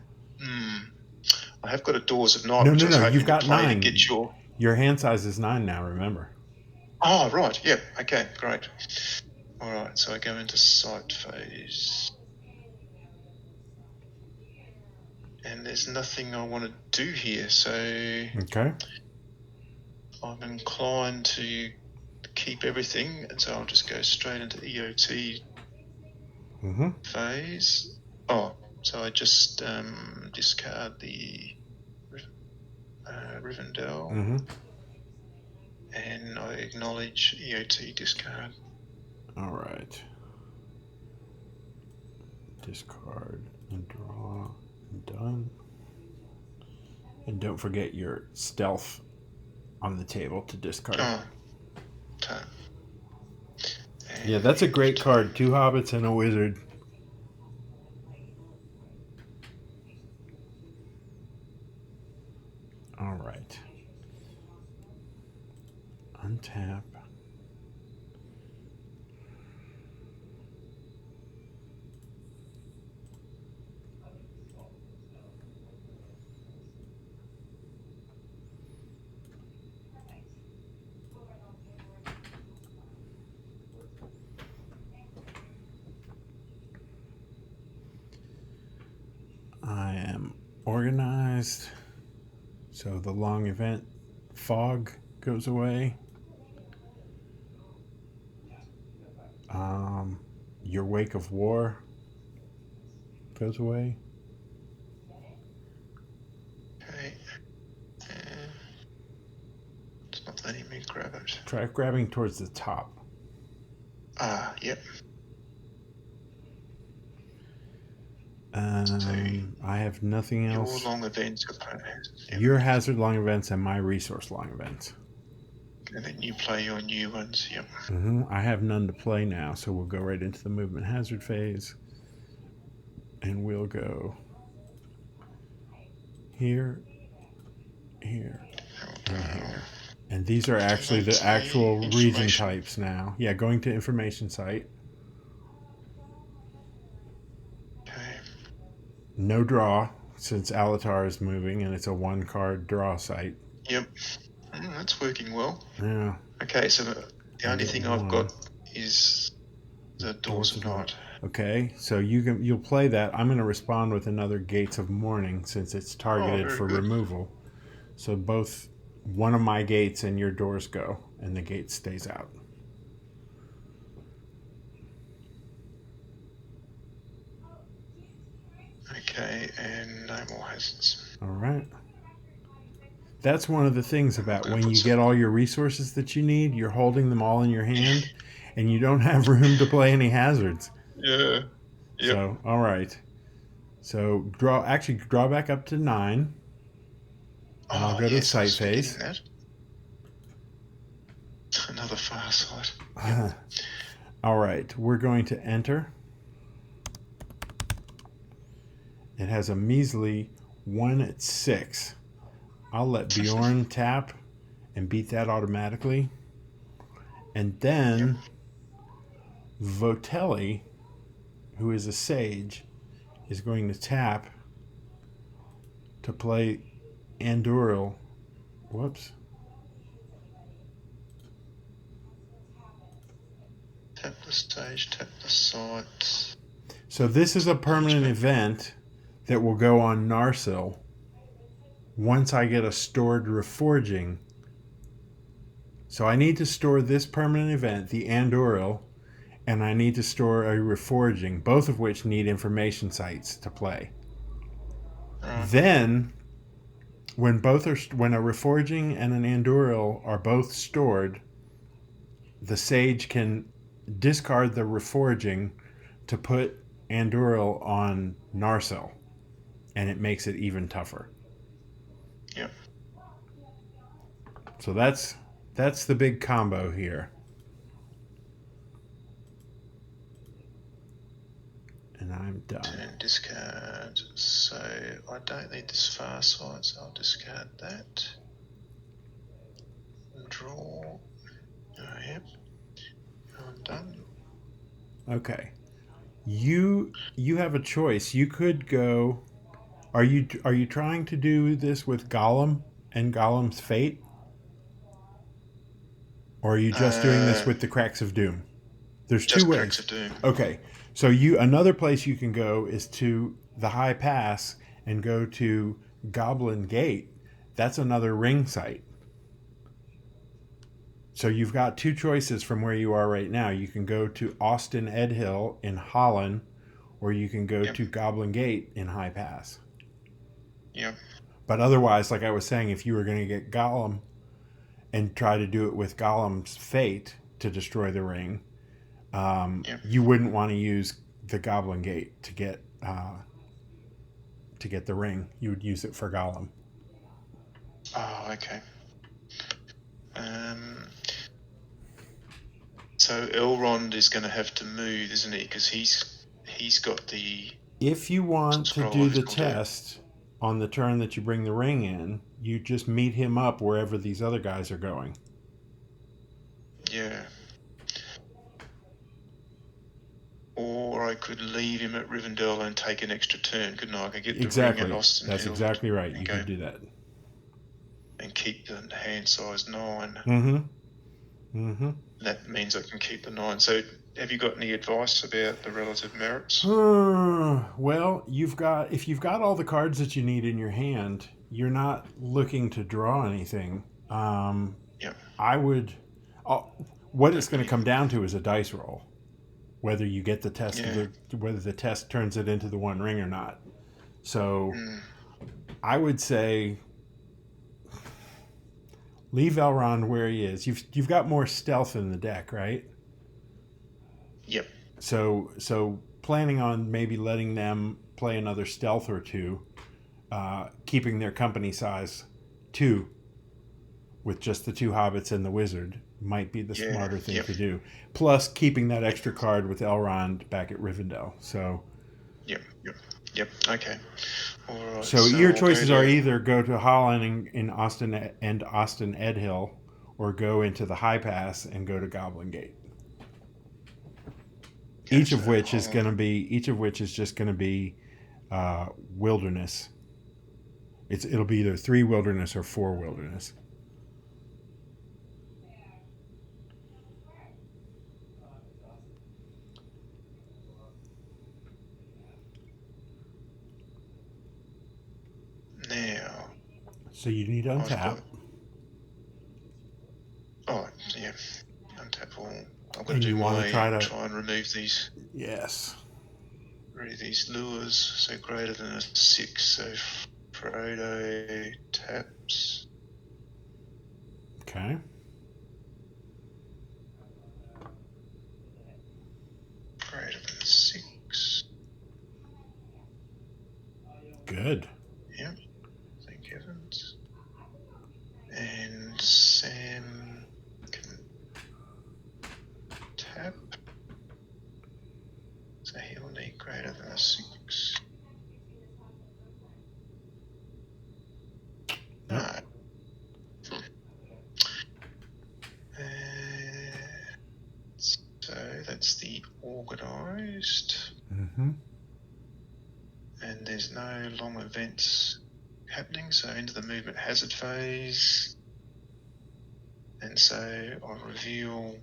have got a Doors of Night, which I was hoping you've got to play 9. to get Your hand size is 9 now, remember. Oh, right, yeah, okay, great. All right, so I go into sight phase. And there's nothing I want to do here, so okay. I'm inclined to keep everything, and so I'll just go straight into EOT phase. Oh, so I just discard the Rivendell, and I acknowledge EOT discard. All right. Discard and draw and done. And don't forget your stealth on the table to discard. Yeah, that's a great card. 2 hobbits and a wizard. All right. Untap. I am organized. So the long event fog goes away. Your wake of war goes away. Okay. It's not letting me grab it. Try grabbing towards the top. Yep. I have nothing else. Your long events. Yep. Your hazard long events and my resource long events. And then you play your new ones, yep. I have none to play now, so we'll go right into the movement hazard phase. And we'll go here, here, and here. And these are actually the actual region types now. Yeah, going to information site. Okay. No draw, since Alatar is moving, and it's a 1-card draw site. Yep. That's working well. Yeah. Okay, so the only thing I've got is the Doors of Night. Okay, so you'll play that. I'm going to respond with another Gates of Morning since it's targeted for removal. So both one of my gates and your doors go, and the gate stays out. Okay, and no more hazards. All right. That's one of the things about when you get all your resources that you need, you're holding them all in your hand, and you don't have room to play any hazards. Yeah. Yep. So, all right. So, draw back up to 9. And I'll go to sight phase. Another Farsight. All right. We're going to enter. It has a measly 1 at 6. I'll let Bjorn tap and beat that automatically. And then Votelli, who is a sage, is going to tap to play Anduril. Whoops. Tap the stage, tap the site. So this is a permanent event that will go on Narsil once I get a stored Reforging. So I need to store this permanent event, the Anduril, and I need to store a Reforging, both of which need information sites to play. Then, when a Reforging and an Anduril are both stored, the Sage can discard the Reforging to put Anduril on Narsil, and it makes it even tougher. Yep. So that's the big combo here. And I'm done. Turn discard. So I don't need this far side, so I'll discard that. Draw. Yep. I'm done. Okay. You have a choice. You could go. Are you trying to do this with Gollum and Gollum's fate, or are you just doing this with the Cracks of Doom? There's two Just Cracks ways. of Doom. Okay. So another place you can go is to the High Pass and go to Goblin Gate. That's another ring site. So you've got two choices from where you are right now. You can go to Austin Edhill in Holland, or you can go to Goblin Gate in High Pass. Yep. But otherwise, like I was saying, if you were going to get Gollum and try to do it with Gollum's fate to destroy the ring, you wouldn't want to use the Goblin Gate to get the ring. You would use it for Gollum. Oh, okay. So Elrond is going to have to move, isn't he? Because he's got the. If you want to do the test on the turn that you bring the ring in, you just meet him up wherever these other guys are going. Yeah. Or I could leave him at Rivendell and take an extra turn, couldn't I? I could get the ring at Austin. That's exactly right. You could do that. And keep the hand size 9. Mm-hmm. That means I can keep the 9. So have you got any advice about the relative merits? Well, if you've got all the cards that you need in your hand, you're not looking to draw anything. I would. What it's going to come down to is a dice roll, whether you get the test, whether the test turns it into the One Ring or not. So, I would say leave Elrond where he is. You've got more stealth in the deck, right? Yep. So planning on maybe letting them play another stealth or two, keeping their company size 2 with just the 2 hobbits and the wizard might be the smarter thing to do. Plus keeping that extra card with Elrond back at Rivendell. So. Yep. Okay. All right. So your choices are either go to Holland in Austin and Austin Edhill, or go into the High Pass and go to Goblin Gate. Each of which is just going to be wilderness. It'll be either 3 wilderness or 4 wilderness. Now. So you need untap. Untap all. I've got to do try and remove these. Yes. Remove these lures. So greater than a 6. So Frodo taps. Okay. Greater than 6. Good. Yep. Thank heavens. And Sam can tap. So he'll need greater than a 6. No. So that's the organised. Mm-hmm. And there's no long events happening, so into the movement hazard phase. And so I'll reveal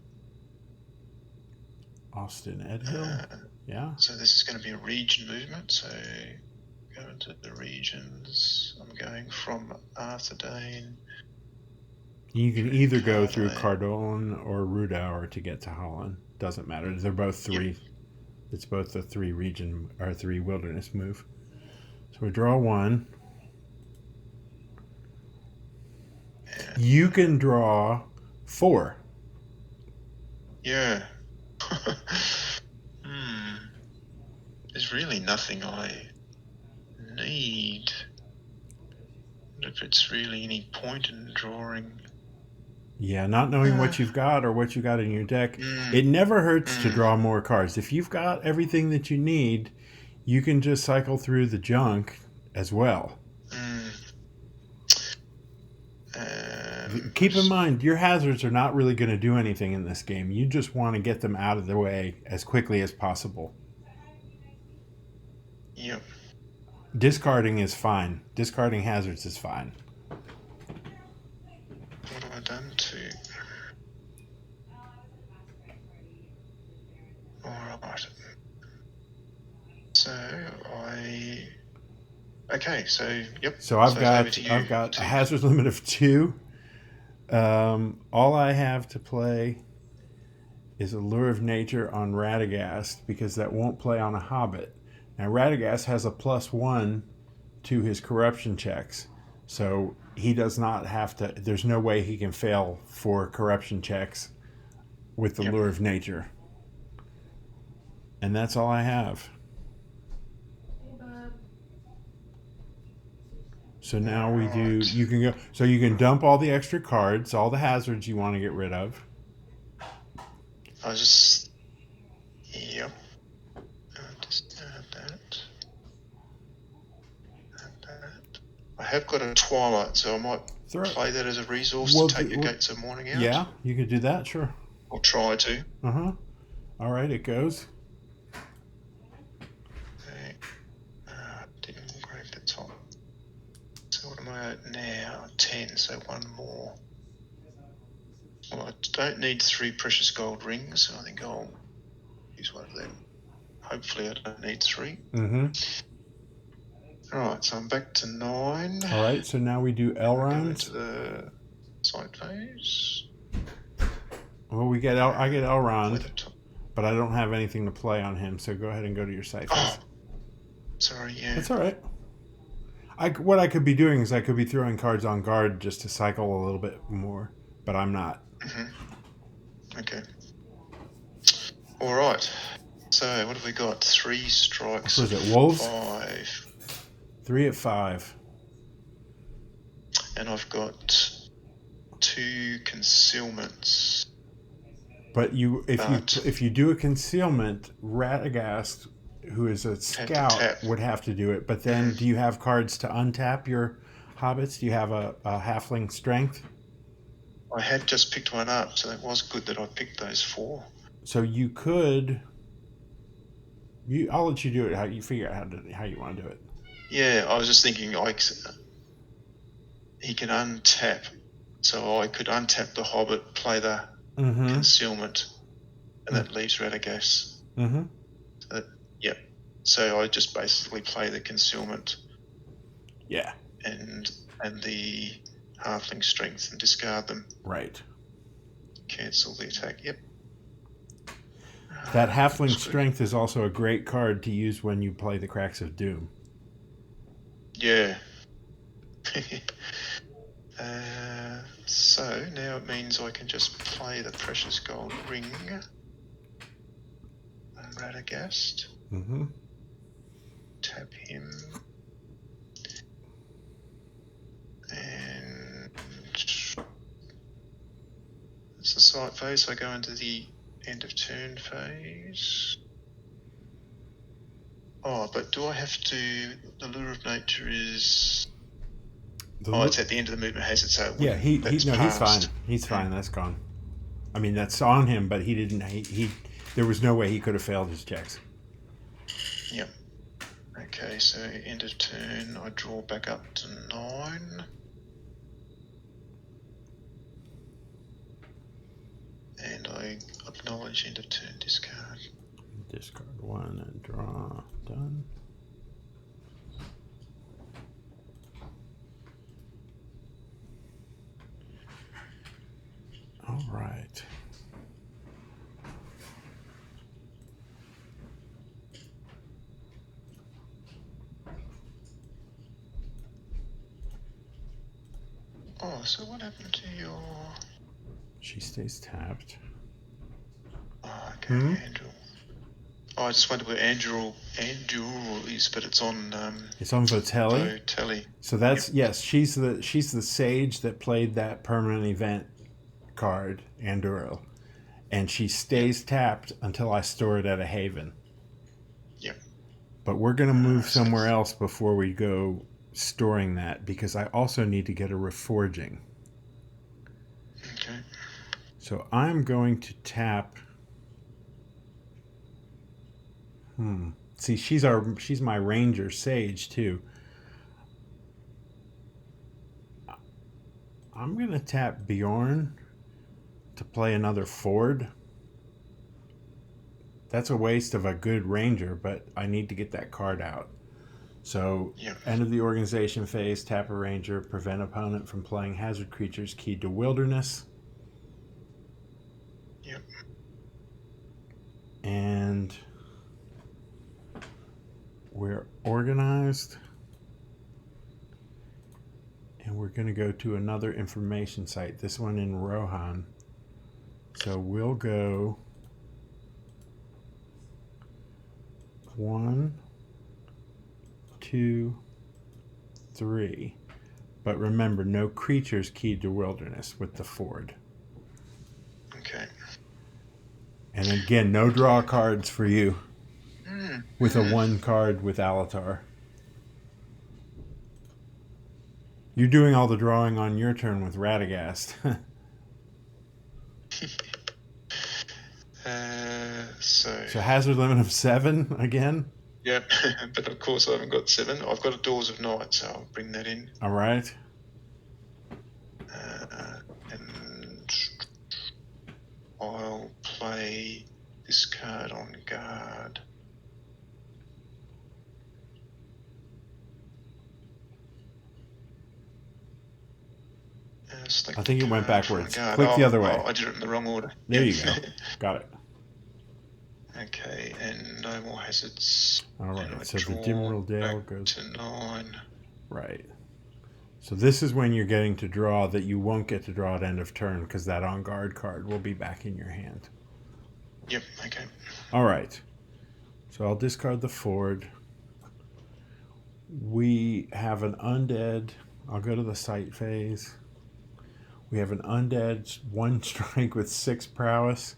Austin Edhill. Yeah. So this is going to be a region movement. So go into the regions. I'm going from Arthedain. You can either go through Cardone or Rudour to get to Holland. Doesn't matter. They're both 3. Yep. It's both a 3 region or 3 wilderness move. So we draw 1. You can draw 4. Yeah. There's really nothing I need. If it's really any point in drawing. Yeah, not knowing what you've got or what you got in your deck, it never hurts to draw more cards. If you've got everything that you need, you can just cycle through the junk as well. Keep in mind, your hazards are not really going to do anything in this game. You just want to get them out of the way as quickly as possible. Yep. Discarding is fine. Discarding hazards is fine. What have I done to? Alright. So I've got a hazard limit of 2. All I have to play is a Lure of Nature on Radagast because that won't play on a Hobbit. Now Radagast has a +1 to his corruption checks, so he does not have to. There's no way he can fail 4 corruption checks with the Lure of Nature, and that's all I have. So now we do. You can go. So you can dump all the extra cards, all the hazards you want to get rid of. I'll just. Yep. I'll just add that. I have got a Twilight, so I might play that as a resource to take your Gates of Mourning out. Yeah, you could do that. Sure. I'll try to. All right, it goes. Okay. Didn't grab the top. So what am I at now? 10, so 1 more. Well, I don't need 3 precious gold rings, so I think I'll use one of them. Hopefully I don't need 3. Alright, so I'm back to 9. Alright, so now we do Elrond. Into the side phase. Well, I get Elrond, but I don't have anything to play on him, so go ahead and go to your side phase. Sorry, yeah. That's alright. What I could be doing is I could be throwing cards on guard just to cycle a little bit more, but I'm not. Okay. Alright. So, what have we got? 3 strikes. What is it, Wolves? 5. 3 at 5. And I've got 2 concealments. But if you do a concealment, Radagast, who is a scout, would have to do it. But then, do you have cards to untap your hobbits? Do you have a halfling strength? I had just picked one up, so it was good that I picked those 4. So you could. I'll let you do it. How you figure out how you want to do it. Yeah, I was just thinking, he can untap, so I could untap the Hobbit, play the concealment, and that leaves Radagast. So I just basically play the concealment. Yeah. And the halfling strength and discard them. Right. Cancel the attack. Yep. That halfling strength is also a great card to use when you play the Cracks of Doom. Yeah. So now it means I can just play the precious gold ring on Radagast. Tap him. And it's the side phase, so I go into the end of turn phase. Oh, but do I have to... The Lure of Nature is... it's at the end of the movement hazard, so... Yeah, he's fine. He's fine, that's gone. I mean, that's on him, but he didn't... There was no way he could have failed his checks. Yep. Okay, so end of turn, I draw back up to 9. And I acknowledge end of turn discard. Discard 1 and draw. Done. All right. Oh, so what happened to your... She stays tapped. Oh, Okay, Anduril. Oh, I just wondered where Anduril is, but it's on. It's on Votelli. Votelli. So that's yes. She's the sage that played that permanent event card, Anduril, and she stays tapped until I store it at a haven. Yep. But we're going to move somewhere else before we go storing that, because I also need to get a reforging. Okay. So I'm going to tap. See, she's my ranger sage too. I'm going to tap Bjorn to play another Ford. That's a waste of a good ranger, but I need to get that card out. So, end of the organization phase, tap a ranger, prevent opponent from playing hazard creatures keyed to wilderness. Yep. And we're organized. And we're going to go to another information site, this one in Rohan. So we'll go 1, 2, 3. But remember, no creatures keyed to wilderness with the Ford. Okay. And again, no draw cards for you with a 1 card with Alatar. You're doing all the drawing on your turn with Radagast. So hazard limit of 7 again? Yep, but of course I haven't got 7. I've got a Doors of Night, so I'll bring that in. All right. And I'll play this card on guard. I think it went backwards. Click the other way. I did it in the wrong order. There you go. Got it. Okay, and no more hazards. All right, so the Dimmeril Dale goes to 9. Right. So this is when you're getting to draw that you won't get to draw at end of turn, because that on guard card will be back in your hand. Yep, okay. All right. So I'll discard the Ford. We have an undead. I'll go to the site phase. We have an undead 1 strike with 6 prowess.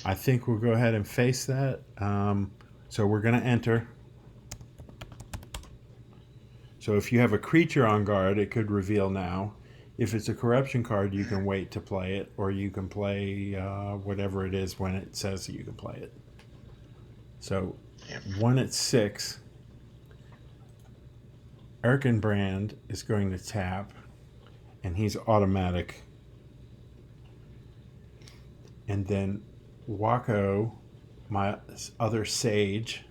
I think we'll go ahead and face that. So we're going to enter. So if you have a creature on guard, it could reveal now. If it's a corruption card, you can wait to play it, or you can play whatever it is when it says that you can play it. So 1 at 6. Erkenbrand is going to tap, and he's automatic. And then Wako, my other sage,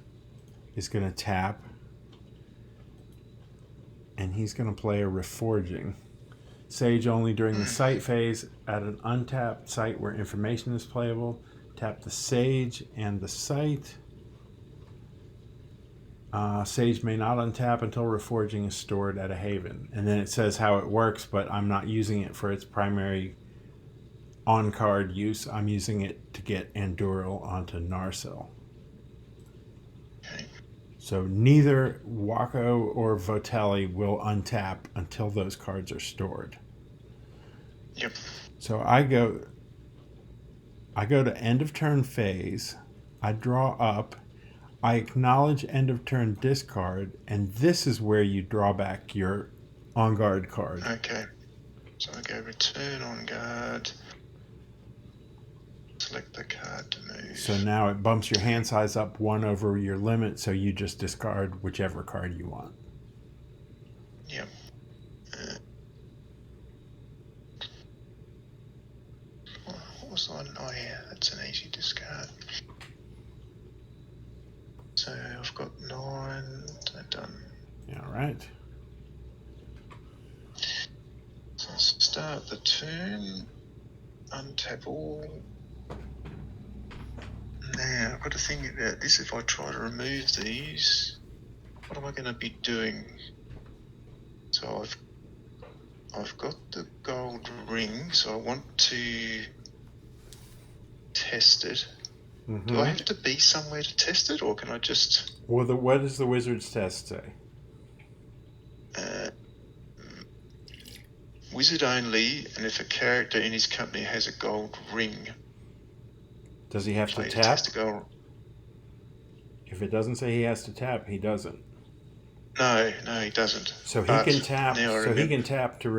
is going to tap, and he's going to play a Reforging. Sage only during the site phase at an untapped site where information is playable. Tap the Sage and the site. Sage may not untap until Reforging is stored at a haven. And then it says how it works, but I'm not using it for its primary on-card use. I'm using it to get Anduril onto Narsil. Okay. So neither Wako or Votelli will untap until those cards are stored. Yep. So I go to end of turn phase. I draw up. I acknowledge end of turn discard, and this is where you draw back your on guard card. Okay. So I go return on guard. Select the card to move. So now it bumps your hand size up 1 over your limit, so you just discard whichever card you want. Yep. What was on? Oh yeah, that's an easy discard. So I've got 9. Done. All right. So I'll start the turn. Untap all. Now I've got to think about this. If I try to remove these, what am I going to be doing? So I've got the gold ring, so I want to test it. Do I have to be somewhere to test it, or can I just... Well, what does the wizard's test say? Wizard only, and if a character in his company has a gold ring, Does he have to player tap? test a gold... If it doesn't say he has to tap, he doesn't. No, he doesn't. So he But can tap. now I So he remember- can tap to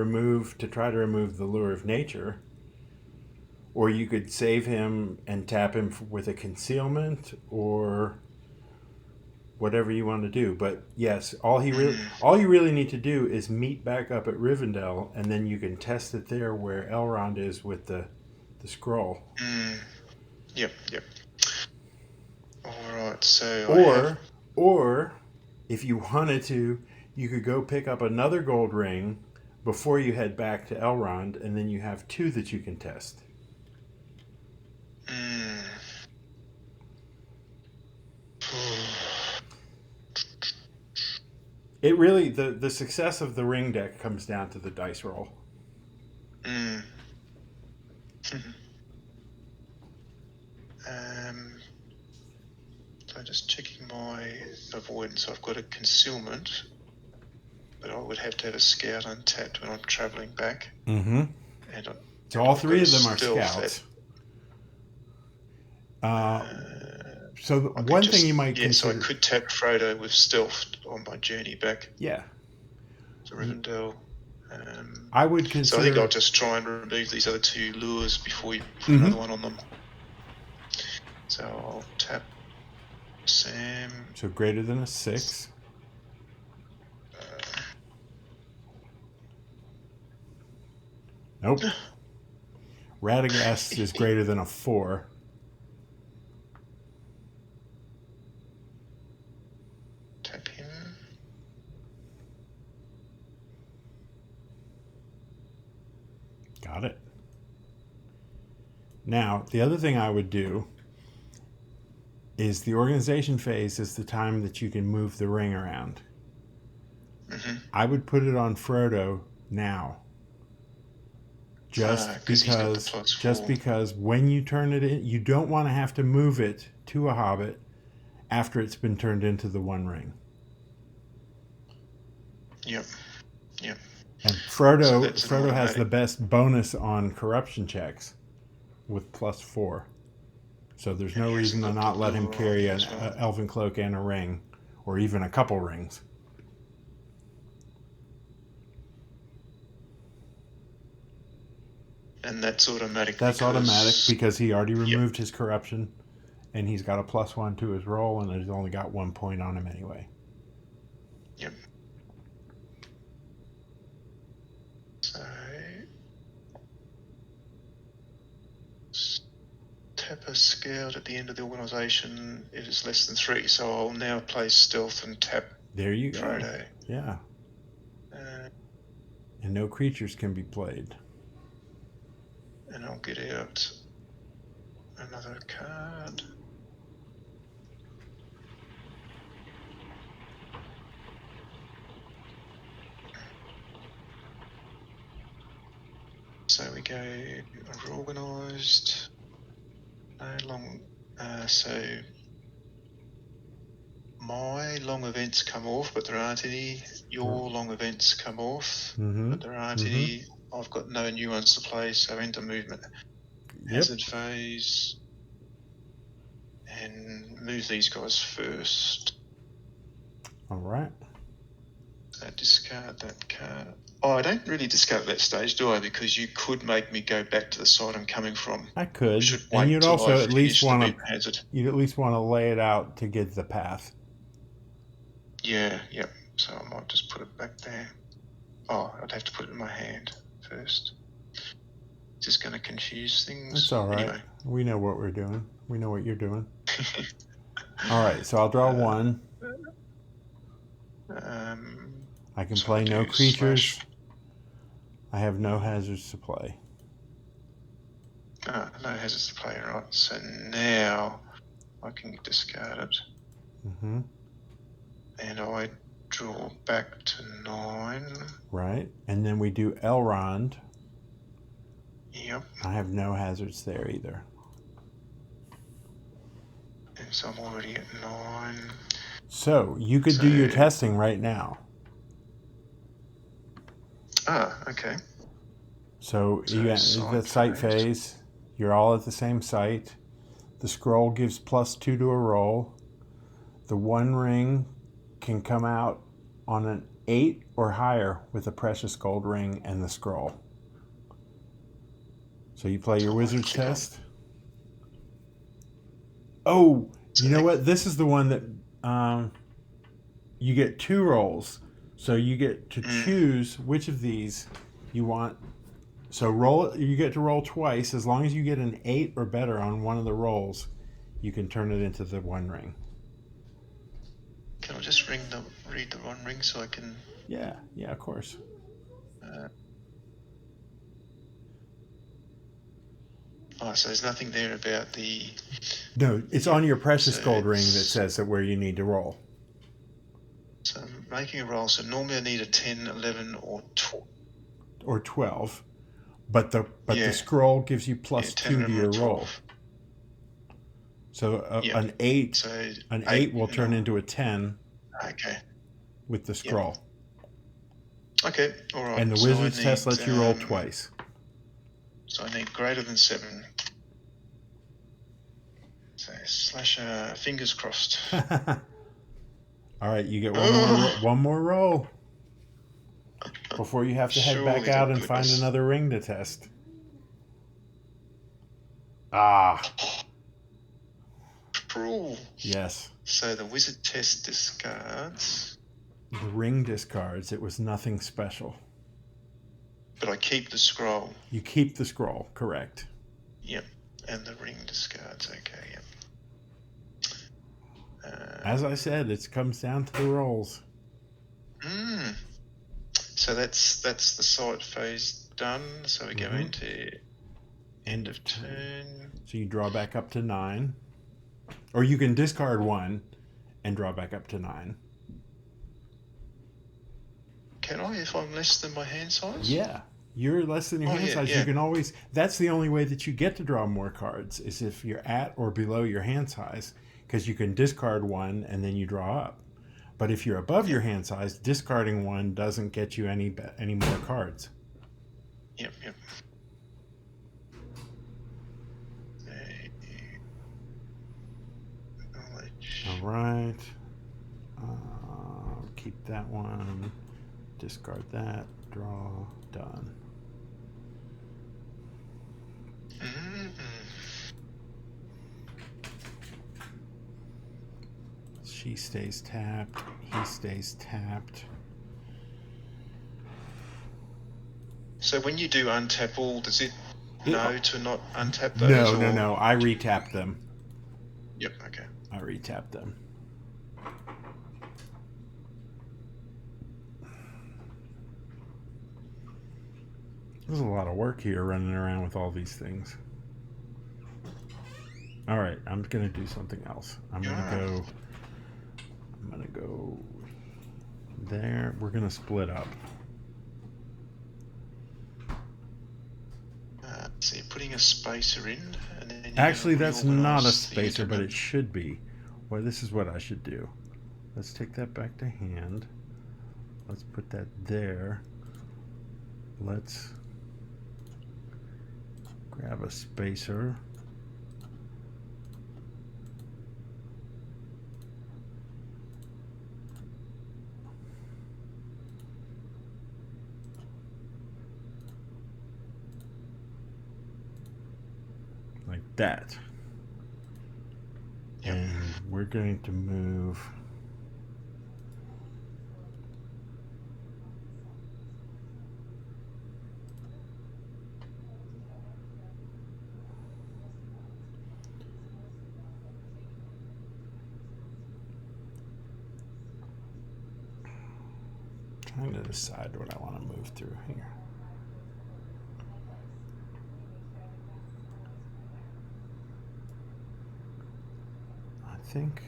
try to remove the lure of nature. Or you could save him and tap him with a concealment, or whatever you want to do. But yes, all you really need to do is meet back up at Rivendell, and then you can test it there where Elrond is with the scroll. Yep. All right. So or if you wanted to, you could go pick up another gold ring before you head back to Elrond, and then you have 2 that you can test. It really, the success of the ring deck comes down to the dice roll. So just checking my avoidance. I've got a concealment, but I would have to have a scout untapped when I'm travelling back. Mm-hmm. So all 3 of them are scouts. So one thing you might consider... so I could tap Frodo with stealth on my journey back. Yeah. To Rivendell. I would consider... So I think I'll just try and remove these other 2 lures before you put another one on them. So I'll tap Sam. So greater than a 6. Nope. Radagast is greater than a 4. Tap him. Got it. Now, the other thing I would do is the organization phase is the time that you can move the ring around. I would put it on Frodo now. Just because when you turn it in, you don't want to have to move it to a Hobbit after it's been turned into the One Ring. Yep. And Frodo has the best bonus on corruption checks with +4. So there's no reason to not let him carry an elven cloak and a ring, or even a couple rings. And that's automatic. That's automatic because he already removed his corruption, and he's got a +1 to his roll, and he's only got 1 point on him anyway. Yep. So tap a scout at the end of the organisation if it's less than 3. So I'll now place stealth and tap. There you go. Frodo. Yeah. And no creatures can be played. And I'll get out another card. So we go organised. No long. So my long events come off, but there aren't any. Your long events come off, but there aren't any. I've got no new ones to play, so enter movement. Hazard phase. And move these guys first. All right. So discard that card. Oh, I don't really discard that stage, do I? Because you could make me go back to the side I'm coming from. I could. And you'd also at least want to lay it out to get the path. Yeah. So I might just put it back there. Oh, I'd have to put it in my hand first. It's just going to confuse things. That's all right. Anyway. We know what we're doing. We know what you're doing. All right, so I'll draw 1. I can play no creatures. I have no hazards to play. No hazards to play, right. So now I can discard it. And I draw back to 9. Right, and then we do Elrond. Yep. I have no hazards there either. so I'm already at 9. So you could do your testing right now. Okay. So you got the site phase. You're all at the same site. The scroll gives +2 to a roll. The one ring can come out on an 8 or higher with a precious gold ring and the scroll. So you play your wizard's test. Oh, you know what? This is the one that you get 2 rolls. So you get to choose which of these you want. So you get to roll twice. As long as you get an 8 or better on one of the rolls, you can turn it into the one ring. Can I just read the one ring so I can... Yeah, of course. So there's nothing there about the... No, it's on your precious gold ring that says that where you need to roll. So I'm making a roll. So normally I need a 10, 11, or 12. Or 12. But the scroll gives you +2 to your roll. So an 8 will turn into a 10. Okay. With the scroll. Okay, all right. And the wizard's test lets you roll twice. So I need greater than 7. So / fingers crossed. All right, you get one more roll before you have to head back out and find another ring to test. Cruel. Yes. So the wizard test discards. The ring discards. It was nothing special. But I keep the scroll. You keep the scroll, correct. Yep. And the ring discards. Okay, yep. As I said, it comes down to the rolls. So that's the site phase done. So we go into end of turn. So you draw back up to 9. Or you can discard 1 and draw back up to 9. Can I, if I'm less than my hand size? Yeah. You're less than your hand size. Yeah. You can always... That's the only way that you get to draw more cards, is if you're at or below your hand size, because you can discard 1 and then you draw up. But if you're above your hand size, discarding 1 doesn't get you any more cards. Yep. All right. Keep that one. Discard that. Draw. Done. She stays tapped. He stays tapped. So when you do untap all, does it know to not untap those? No. I retap them. Yep, okay. I retap them. There's a lot of work here running around with all these things. All right, I'm going to do something else. I'm going to go there. We're going to split up. So you're putting a spacer in, and then actually that's not a spacer, but it should be. Well, this is what I should do. Let's take that back to hand. Let's put that there. Let's grab a spacer. Like that. Yep. And we're going to move trying to decide what I want to move through here. I think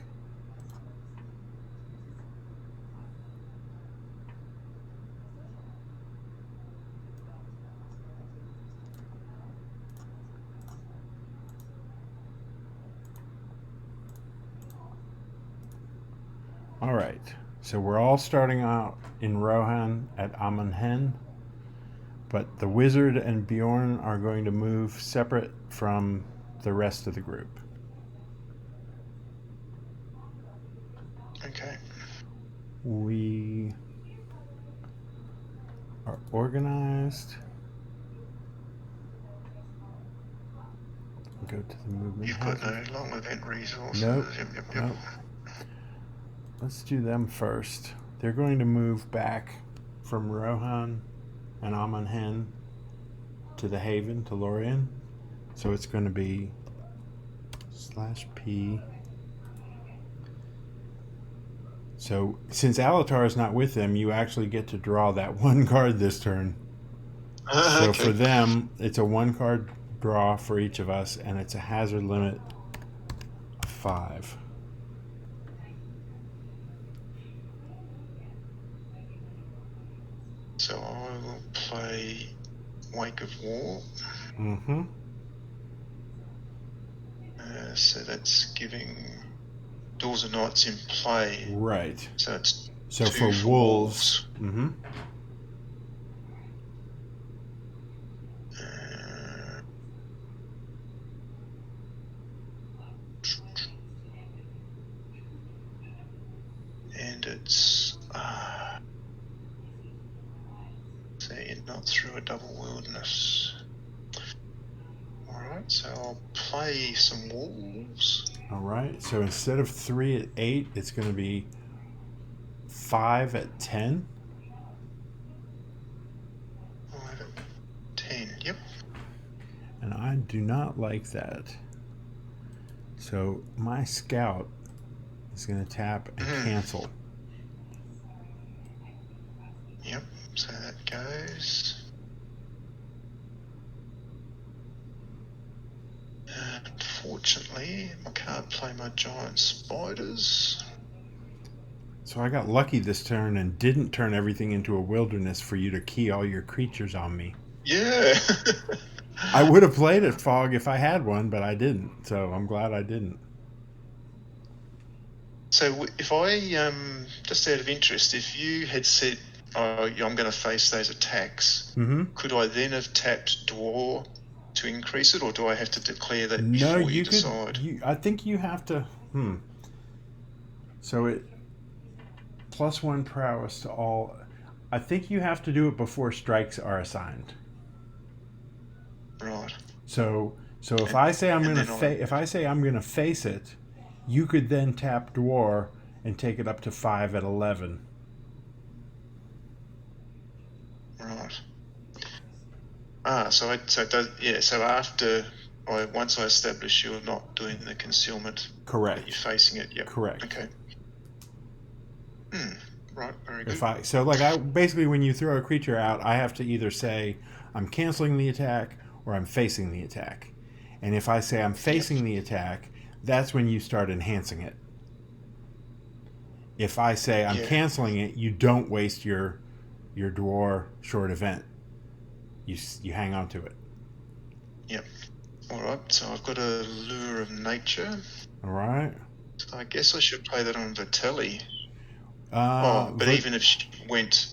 All right. So we're all starting out in Rohan at Amonhen, but the wizard and Bjorn are going to move separate from the rest of the group. Okay. We are organized. Go to the movement. You've got no long event resources. Nope. Yep. Nope. Let's do them first. They're going to move back from Rohan and Amonhen to the Haven, to Lorien. So it's going to be /P. So since Alatar is not with them, you actually get to draw that one card this turn. So Okay. for them, it's a one card draw for each of us, and it's a hazard limit of 5. So I will play Wake of War. Mm-hmm. So that's giving Doors of Nights in play. Right. So it's So 2 for wolves. Mm-hmm. And it's see, not through a double wilderness. Alright, so I'll play some wolves. All right. So instead of 3 at 8, it's going to be 5 at 10. 5 at 10, yep. And I do not like that. So my scout is going to tap and cancel. Yep, so that goes. Unfortunately, I can't play my giant spiders. So I got lucky this turn and didn't turn everything into a wilderness for you to key all your creatures on me. Yeah. I would have played it, Fog, if I had one, but I didn't. So I'm glad I didn't. So if I, just out of interest, if you had said, oh, I'm going to face those attacks, could I then have tapped Dwarf to increase it, or do I have to declare that before you decide? I think you have to. So it +1 prowess to all. I think you have to do it before strikes are assigned. Right. So if I say I'm going to face it, you could then tap Dwarf and take it up to 5 at 11. Right. So it does. Yeah. So after once I establish you're not doing the concealment, Correct. That you're facing it. Yep. Correct. Okay. Right. Very good. Basically when you throw a creature out, I have to either say I'm canceling the attack or I'm facing the attack. And if I say I'm facing the attack, that's when you start enhancing it. If I say I'm canceling it, you don't waste your Dwarf short event. You hang on to it. Yep. All right. So I've got a Lure of Nature. All right. So I guess I should play that on Vitelli. But even if she went,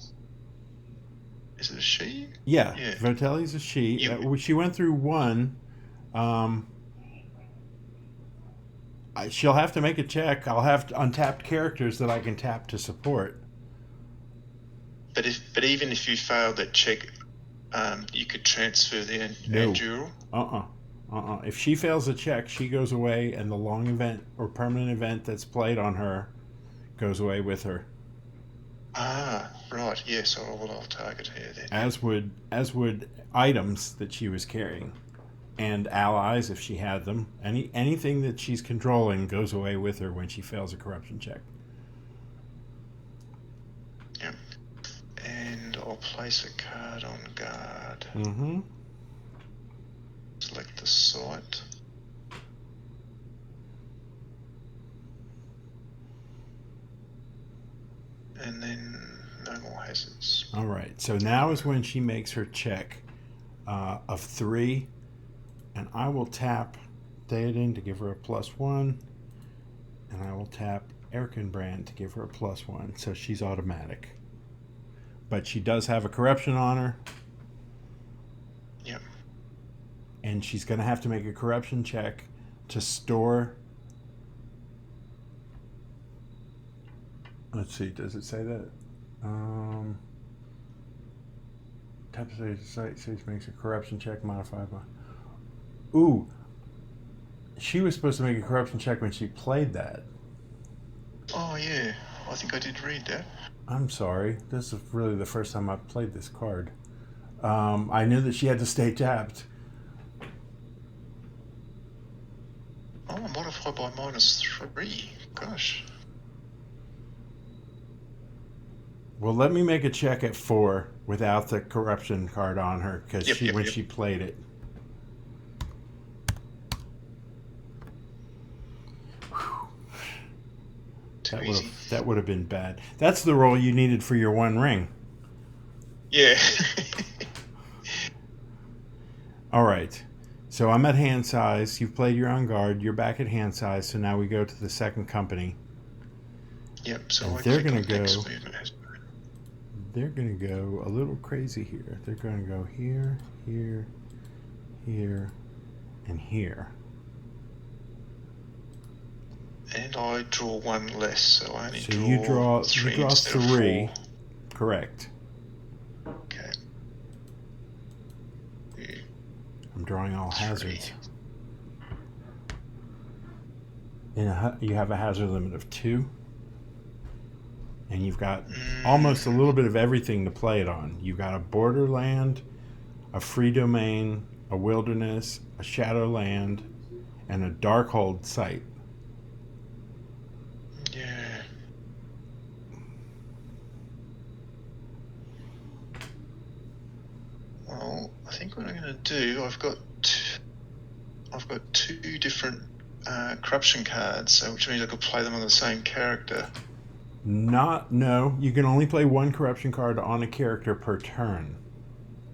is it a she? Yeah. Vitelli's a she. She went through 1. She'll have to make a check. I'll have untapped characters that I can tap to support. But even if you failed that check, you could transfer the Anduril? If she fails a check, she goes away, and the long event or permanent event that's played on her goes away with her. Right. Yes, I'll target her then. As would items that she was carrying, and allies if she had them. Anything that she's controlling goes away with her when she fails a corruption check. Yep. And I'll place a card on guard. Select the site. And then no more hazards. All right. So now is when she makes her check of 3. And I will tap Theoden to give her a +1. And I will tap Erkenbrand to give her a +1, so she's automatic. But she does have a corruption on her. Yep. And she's going to have to make a corruption check to store. Let's see, does it say that? Type of site makes a corruption check modified by. Ooh. She was supposed to make a corruption check when she played that. Oh, yeah. I think I did read that. I'm sorry. This is really the first time I've played this card. I knew that she had to stay tapped. Oh, modify by -3. Gosh. Well, let me make a check at 4 without the corruption card on her, because when she played it. That would have been bad. That's the roll you needed for your 1 ring. Yeah. All right. So I'm at hand size. You've played your on guard. You're back at hand size. So now we go to the second company. Yep. So they're going to go. They're going to go a little crazy here. They're going to go here, here, here, and here. And I draw 1 less, so I only so draw you draw 3 you draw instead 3. of 4. Correct. Okay. I'm drawing all 3. hazards. You have a hazard limit of 2. And you've got almost a little bit of everything to play it on. You've got a borderland, a free domain, a wilderness, a shadowland, and a darkhold site. Yeah. Well, I think what I'm going to do, I've got 2 different corruption cards, so which means I could play them on the same character. No, you can only play 1 corruption card on a character per turn.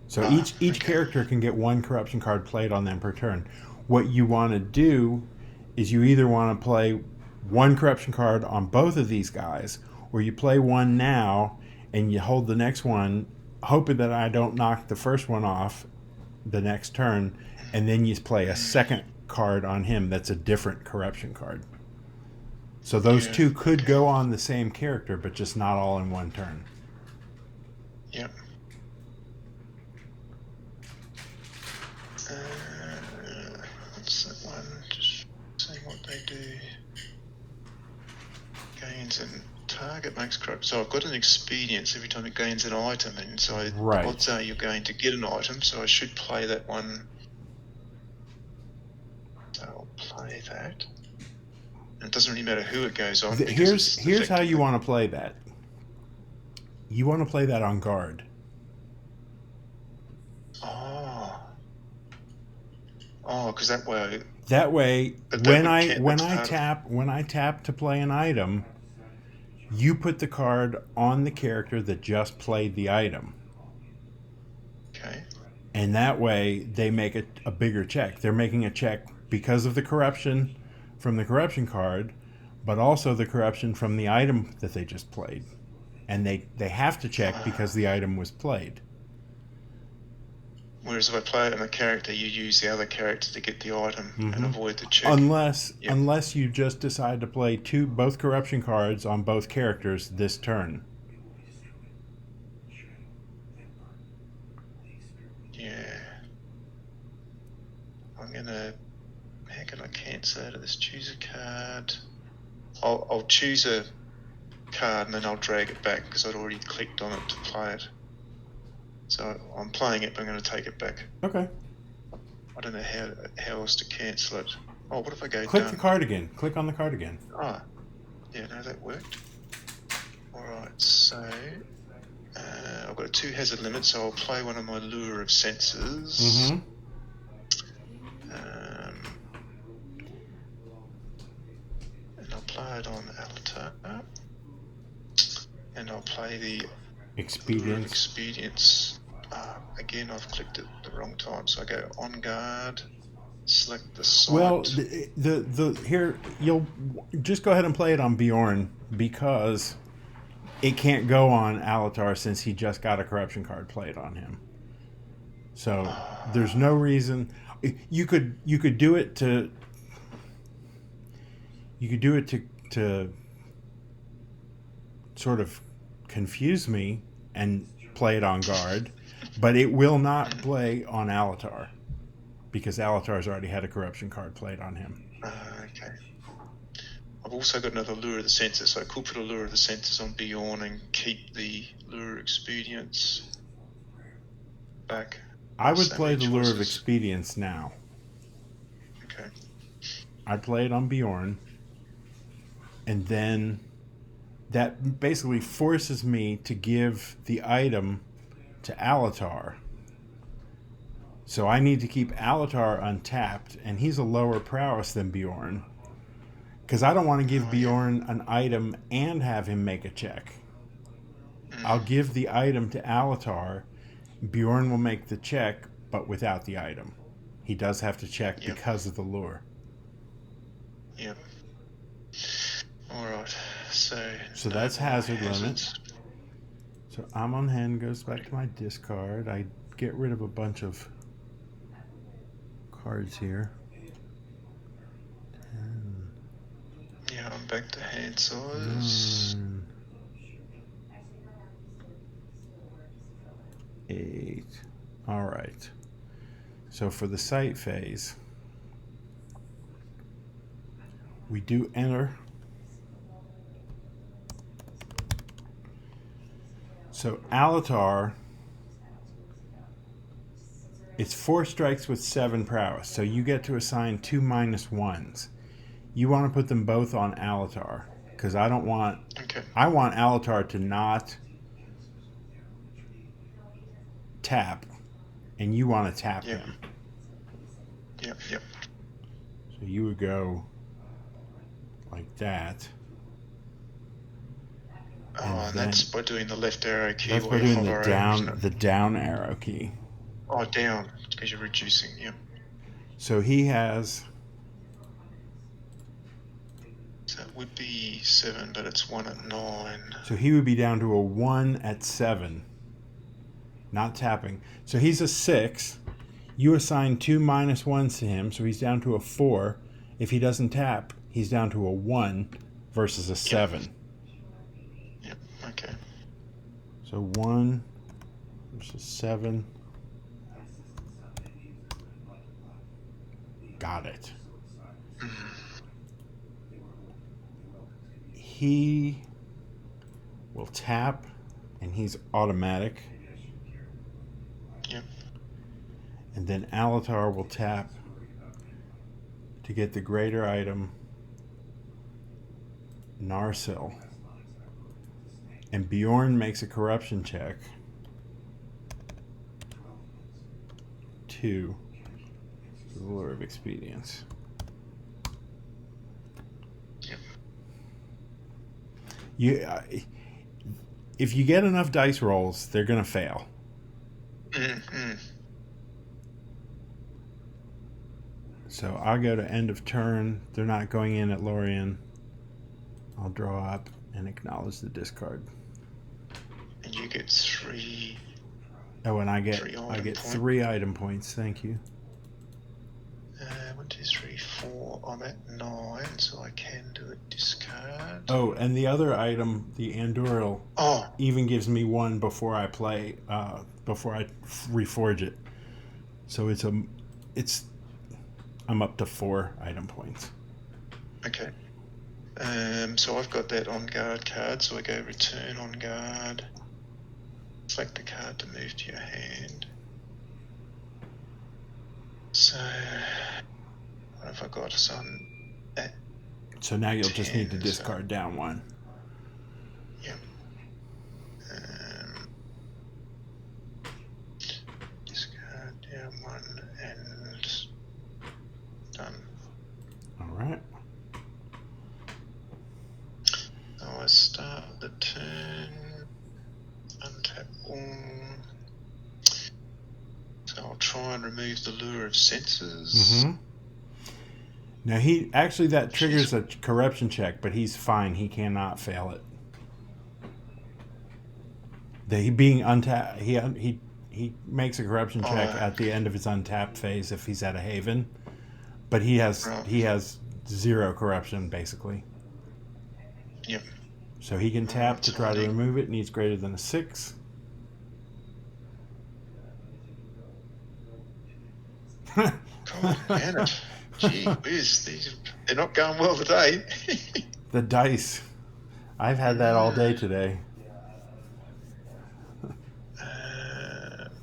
So each character can get 1 corruption card played on them per turn. What you want to do is you either want to play 1 corruption card on both of these guys, or you play 1 now and you hold the next one, hoping that I don't knock the first one off the next turn, and then you play a second card on him that's a different corruption card. So those 2 could go on the same character, but just not all in 1 turn. Yep. What's that one? Just seeing what they do. Gains and target makes corrupt. So I've got an expedience every time it gains an item, and so the odds are you're going to get an item, so I should play that one. So I'll play that. And it doesn't really matter who it goes on. Here's how you want to play that. You want to play that on guard. Oh, because that way. That way, when I tap to play an item, you put the card on the character that just played the item. Okay. And that way, they make a bigger check. They're making a check because of the corruption from the corruption card, but also the corruption from the item that they just played. And they have to check because the item was played. Whereas if I play it on a character, you use the other character to get the item and avoid the check. Unless you just decide to play both corruption cards on both characters this turn. Yeah. How can I cancel out of this? Choose a card. I'll choose a card and then I'll drag it back because I'd already clicked on it to play it. So I'm playing it, but I'm going to take it back. Okay. I don't know how else to cancel it. Oh, what if I go Click done? the card again. Click on the card again. Ah, yeah, no, that worked. Alright, so I've got a 2 hazard limit, so I'll play one of my Lure of Senses. And I'll play it on Alatar. And I'll play the Expedience. Again, I've clicked it the wrong time, so I go on guard. select the site. Well, the here you'll just go ahead and play it on Bjorn because it can't go on Alatar since he just got a corruption card played on him. So there's no reason you could do it to to sort of confuse me and play it on guard, but it will not play on Alatar because Alatar's already had a corruption card played on him. Okay. I've also got another Lure of the Senses, so I could put a Lure of the Senses on Bjorn and keep the Lure Expedience back. I would play the Lure of Expedience now. Okay. I'd play it on Bjorn, and then that basically forces me to give the item to Alatar. So I need to keep Alatar untapped, and he's a lower prowess than Bjorn. Because I don't want to give Bjorn an item and have him make a check. I'll give the item to Alatar. Bjorn will make the check, but without the item. He does have to check because of the lure. Yep. Alright, so that's hazard limit. So I'm on hand, goes back to my discard. I get rid of a bunch of cards here. 10. Yeah, I'm back to hand size. 9, 8. All right. So for the sight phase, we do enter. So Alatar, it's 4 strikes with 7 prowess. So you get to assign 2 -1s. You want to put them both on Alatar because I don't want. Okay. I want Alatar to not tap, and you want to tap him. Yep. So you would go like that. And that's by doing the left arrow key. That's by doing the down arrow key. Oh, down, because you're reducing, yeah. So he has. So it would be 7, but it's 1 at 9. So he would be down to a 1 at 7. Not tapping. So he's a 6. You assign 2 -1s to him, so he's down to a 4. If he doesn't tap, he's down to a 1 versus a 7. Yep, okay. So 1 versus 7. Got it. He will tap, and he's automatic. Yep. And then Alatar will tap to get the greater item, Narsil. And Bjorn makes a corruption check. 2. The Lure of Expedience. Yep. If you get enough dice rolls, they're going to fail. Mm-hmm. So I'll go to end of turn. They're not going in at Lorien. I'll draw up and acknowledge the discard. And you get 3. Oh, and I get 3 item points. Thank you. 1, 2, 3, 4. I'm at 9, so I can do a discard. Oh, and the other item, the Anduril, even gives me 1 before I play, before I reforge it. So I'm up to 4 item points. Okay. So I've got that on guard card, so I go return on guard. Select the card to move to your hand. So what have I got? So now you'll just need to discard down 1. Yep. Discard down 1 and done. All right. So I start the turn. Untap all. So I'll try and remove the Lure of Senses. Mm-hmm. Now that triggers a corruption check, but he's fine. He cannot fail it. He being untapped, he makes a corruption check at the end of his untapped phase if he's at a haven, but he has 0 corruption basically. Yep. So he can tap to try to remove it. Needs greater than a 6. God damn it. Gee whiz, they're not going well today. The dice. I've had that all day today.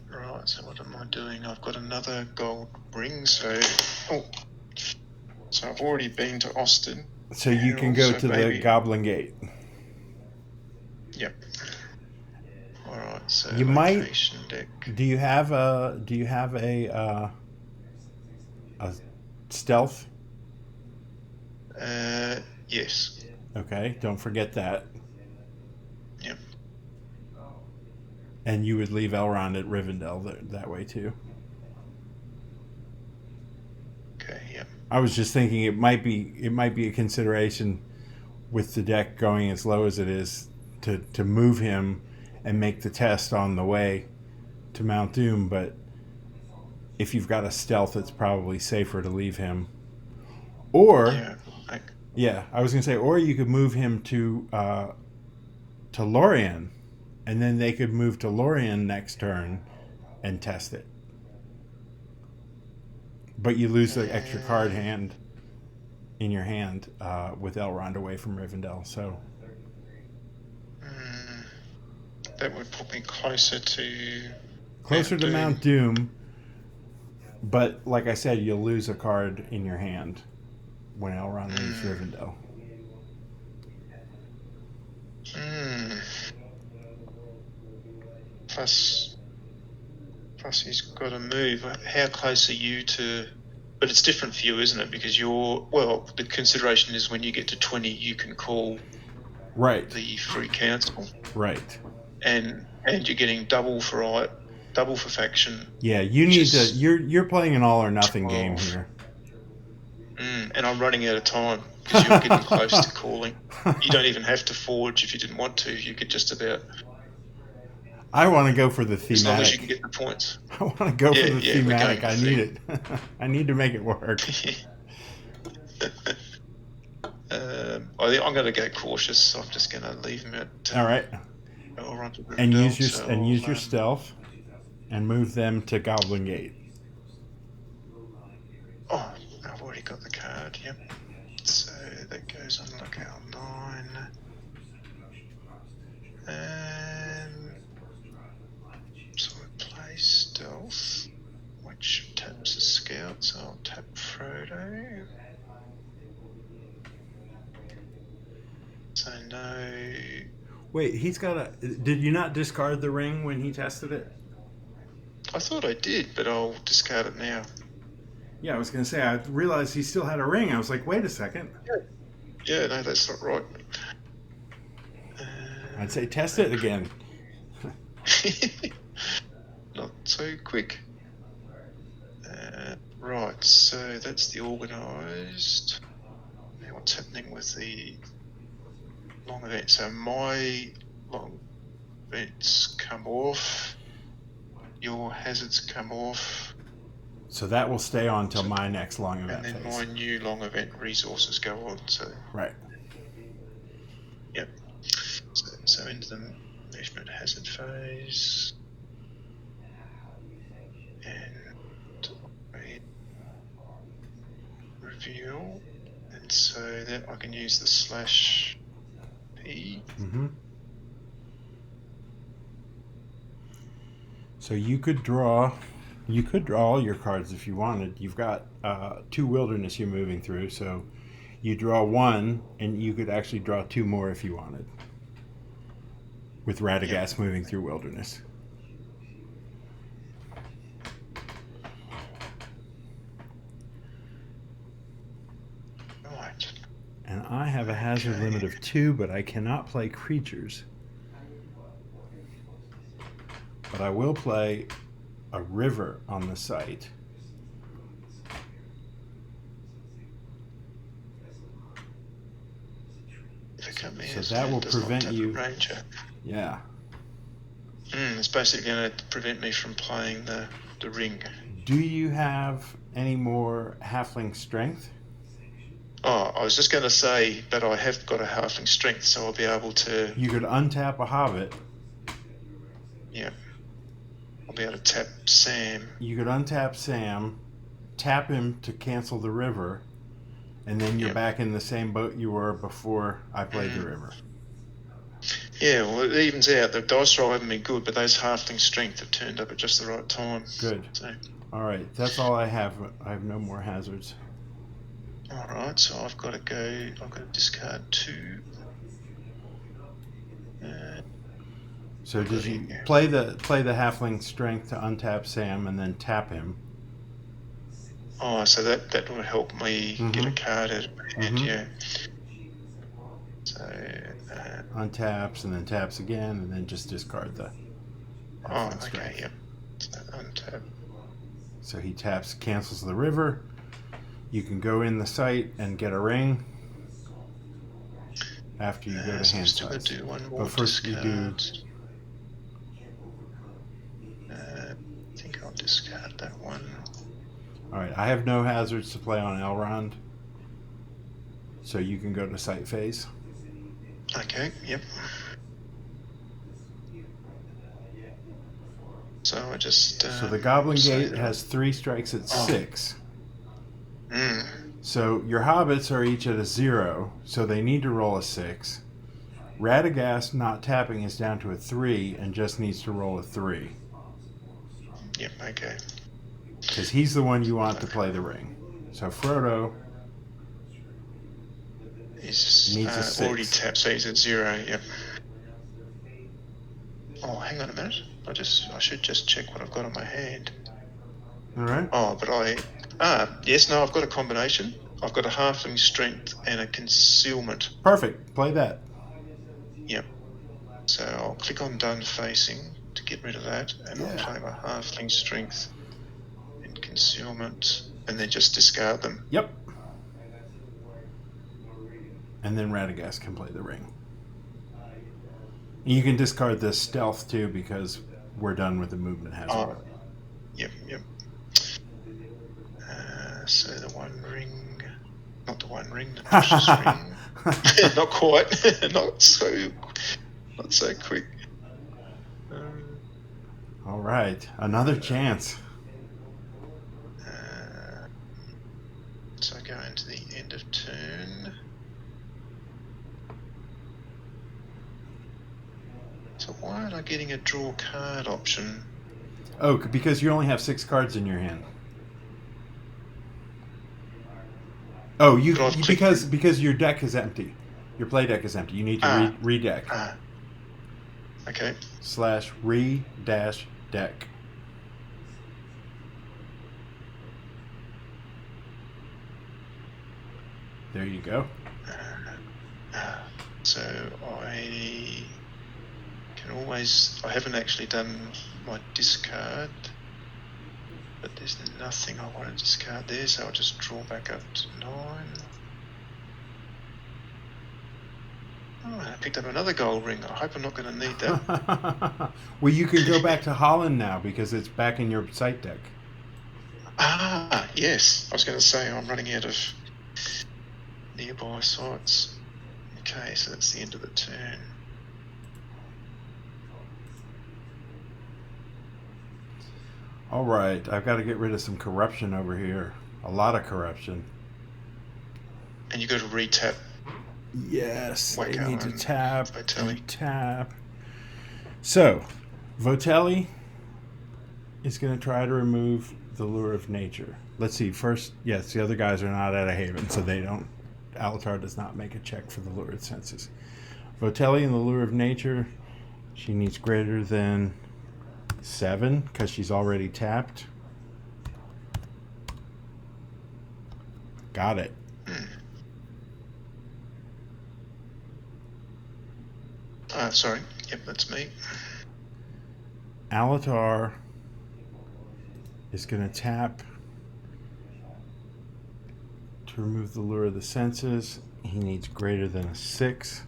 Right, so what am I doing? I've got another gold ring, so I've already been to Austin. So you can go to the Goblin Gate. Yep. All right, so you might. Deck. Do you have a stealth? Yes. Okay, don't forget that. Yep. And you would leave Elrond at Rivendell that way too. Okay. Yep. I was just thinking it might be a consideration with the deck going as low as it is to move him and make the test on the way to Mount Doom, but if you've got a stealth, it's probably safer to leave him. Or I was gonna say, or you could move him to Lorien, and then they could move to Lorien next turn and test it. But you lose the extra card hand in your hand with Elrond away from Rivendell. So that would put me closer to Mount Doom. But like I said, you'll lose a card in your hand when Elrond leaves Rivendell. Plus he's got to move. How close are you to... But it's different for you, isn't it? Because the consideration is when you get to 20, you can call the free council. Right. And you're getting double for faction. Yeah, you need to... You're playing an all or nothing game here. And I'm running out of time because you're getting close to calling. You don't even have to forge if you didn't want to. You could just about... I want to go for the thematic. As long as you can get the points. I want to go for the thematic. I need it. I need to make it work. I think I'm going to go cautious. So I'm just going to leave him at... All right. And use your stealth, and move them to Goblin Gate. Oh, I've already got the card. Yep. So that goes on lookout 9. So I play stealth, which taps the scout. So I'll tap Frodo. So no. Wait, he's got a... Did you not discard the ring when he tested it? I thought I did, but I'll discard it now. Yeah, I was going to say, I realized he still had a ring. I was like, wait a second. Yeah, no, that's not right. I'd say test it again. Not so quick. Right, so that's the organised. Now what's happening with the long event? So my long events come off. Your hazards come off. So that will stay on till my next long event and then phase. My new long event resources go on. So right. Yep. So into the movement hazard phase, and reveal, and so that I can use the slash P. Mm-hmm. So you could draw all your cards if you wanted. You've got 2 wilderness you're moving through, so you draw 1, and you could actually draw 2 more if you wanted. With Radagast moving through wilderness. Right. And I have a hazard limit of 2, but I cannot play creatures. But I will play a river on the site. So that will prevent you. Ranger. Yeah. It's basically going to prevent me from playing the ring. Do you have any more halfling strength? Oh, I was just going to say that I have got a halfling strength, so I'll be able to... You could untap a hobbit. Yeah. I'll be able to tap Sam. You could untap Sam, tap him to cancel the river, and then you're back in the same boat you were before I played the river. Yeah, well, it evens out. The dice roll haven't been good, but those halfling strength have turned up at just the right time. Good. So. All right, that's all I have. I have no more hazards. All right, so I've got to discard 2. So did you play the halfling strength to untap Sam and then tap him? Oh, so that will help me get a card out of my hand, yeah. So untaps and then taps again, and then just discard the halfling strength. Yep. So untap. So he taps, cancels the river. You can go in the site and get a ring after you go to hand size. Do one more but first discard. you do. I think I'll discard that one. All right, I have no hazards to play on Elrond, so you can go to site phase. Okay, yep. So I just... so the Goblin Gate has 3 strikes at 6. So your hobbits are each at a 0, so they need to roll a 6. Radagast not tapping is down to a 3 and just needs to roll a 3. Yep, okay. Because he's the one you want to play the ring. So Frodo needs a 6. Already tapped, so he's at 0, yep. Oh, hang on a minute. I should just check what I've got on my hand. All right. Oh, but I've got a combination. I've got a halfling strength and a concealment. Perfect. Play that. Yep. So I'll click on done facing to get rid of that, and I'll play my halfling strength and concealment, and then just discard them. Yep. And then Radagast can play the ring. You can discard the stealth too, because we're done with the movement hazard. Oh, yep. So the one ring, not the one ring, the precious ring. Not quite, not so quick. All right, another chance. So I go into the end of turn. So why aren't I getting a draw card option? Oh, because you only have 6 cards in your hand. Oh, because your deck is empty. Your play deck is empty. You need to redeck. Okay. /re-deck. There you go. So I haven't actually done my discard, but there's nothing I want to discard there, so I'll just draw back up to 9. Oh, I picked up another gold ring. I hope I'm not going to need that. Well, you can go back to Holland now because it's back in your site deck. Yes. I was going to say I'm running out of nearby sites. Okay, so that's the end of the turn. All right, I've got to get rid of some corruption over here. A lot of corruption. And you got to retap. Yes, I Wacko need to tap Votelli. and tap. So, Votelli is going to try to remove the Lure of Nature. Let's see. First, yes, the other guys are not at a haven, so they don't. Alatar does not make a check for the Lurid Senses. Votelli and the Lure of Nature, she needs greater than 7 because she's already tapped. Got it. Sorry. Yep, that's me. Alatar is going to tap to remove the Lure of the Senses. He needs greater than a 6.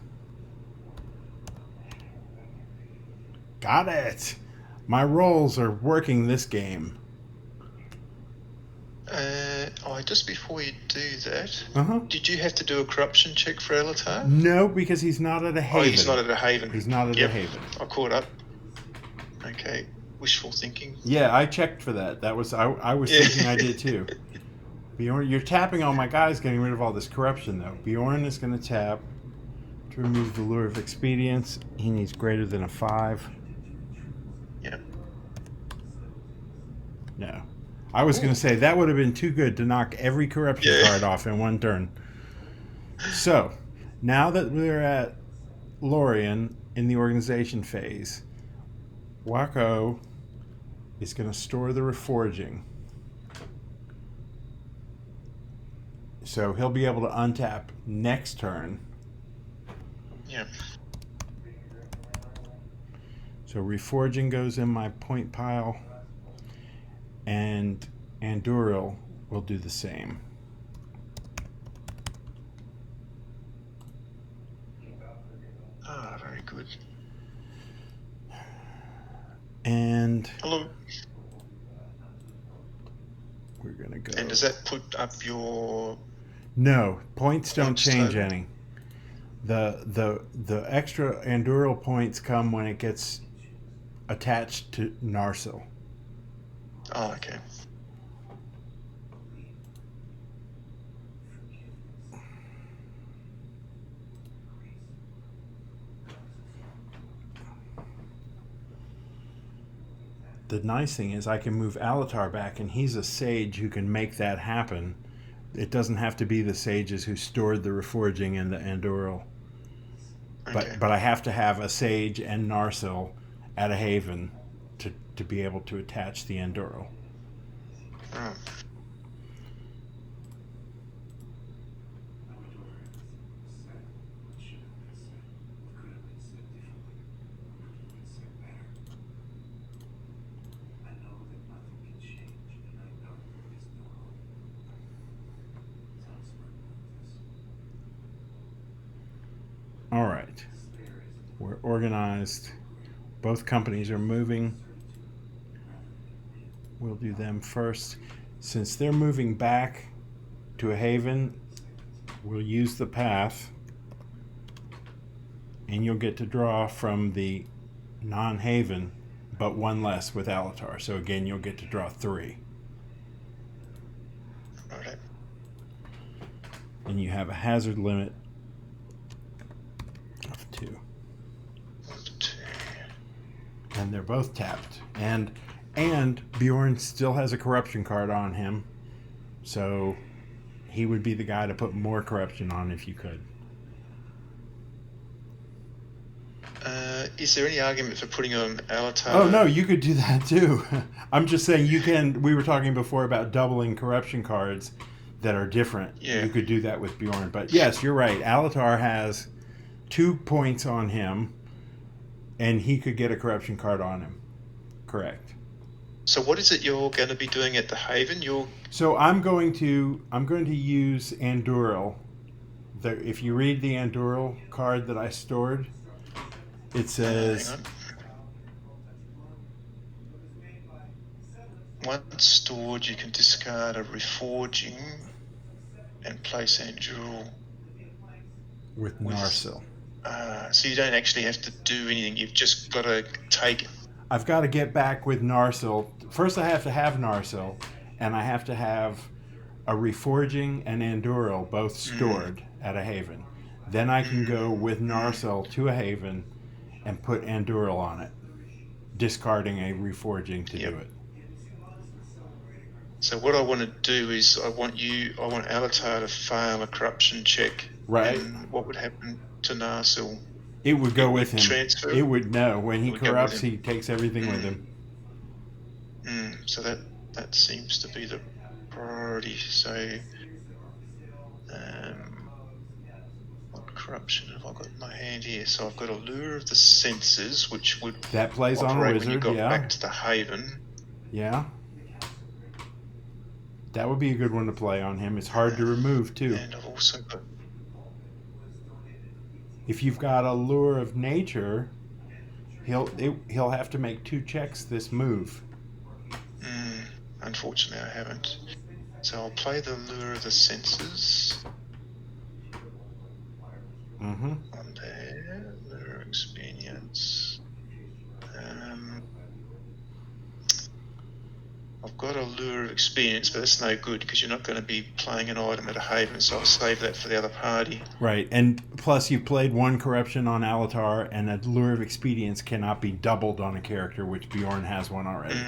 Got it. My rolls are working this game. Just before you do that, Uh-huh. did you have to do a corruption check for Alatar? No, because he's not at a haven. Oh, he's not at a haven. He's not at a Yep, haven. I caught up. Okay, wishful thinking. Yeah, I checked for that. That was I was Yeah. thinking I did too. Bjorn, you're tapping on my guys, getting rid of all this corruption though. Bjorn is going to tap to remove the lure of expedience. He needs greater than a 5. Yep. No. I was going to say that would have been too good to knock every corruption card off in one turn. So, now that we're at Lorien in the organization phase, Wako is going to store the Reforging. So he'll be able to untap next turn. Yep. So Reforging goes in my point pile, and Anduril will do the same. Ah, very good. And Hello. we're going to go. And does that put up your... No, points don't Points change total? any. The extra Anduril points come when it gets attached to Narsil. Oh, okay. The nice thing is I can move Alatar back, and he's a sage who can make that happen. It doesn't have to be the sages who stored the Reforging and the Anduril. Okay. But I have to have a sage and Narsil at a haven to be able to attach the Anduril. Oh. All right. We're organized. Both companies are moving. We'll do them first. Since they're moving back to a haven, we'll use the path, and you'll get to draw from the non-haven, but one less with Alatar. So again, you'll get to draw 3. Right. And you have a hazard limit of 2. 1, 2. And they're both tapped. And Bjorn still has a corruption card on him, so he would be the guy to put more corruption on if you could. Is there any argument for putting on Alatar? Oh no, you could do that too. I'm just saying you can. We were talking before about doubling corruption cards that are different. Yeah. You could do that with Bjorn. But yes, you're right. Alatar has 2 points on him, and he could get a corruption card on him. Correct. So what is it you're going to be doing at the Haven? So I'm going to use Anduril. If you read the Anduril card that I stored, it says hang on. Once stored, you can discard a Reforging and place Anduril. with Narsil. So you don't actually have to do anything. You've just got to take it. I've got to get back with Narsil. First, I have to have Narsil, and I have to have a Reforging and Anduril both stored at a haven. Then I can go with Narsil to a haven and put Anduril on it, discarding a Reforging to do it. So what I want to do is I want Alatar to fail a corruption check. Right. And what would happen to Narsil? It would go with him. Transfer? It would no. When he It would go with corrupts, him. he takes everything with him. So that seems to be the priority. So, what corruption have I got in my hand here? So I've got a Lure of the Senses, which would That plays on a operate when you wizard. got Yeah. back to the Haven. Yeah. That would be a good one to play on him. It's hard to remove too. And I've also got... If you've got a Lure of Nature, He'll have to make 2 checks this move. Unfortunately, I haven't. So I'll play the Lure of the Senses Mm-hmm. on there. Lure Experience. I've got a Lure of Experience, but that's no good because you're not going to be playing an item at a haven, so I'll save that for the other party. Right, and plus you've played 1 corruption on Alatar, and a Lure of Expedience cannot be doubled on a character, which Bjorn has 1 already.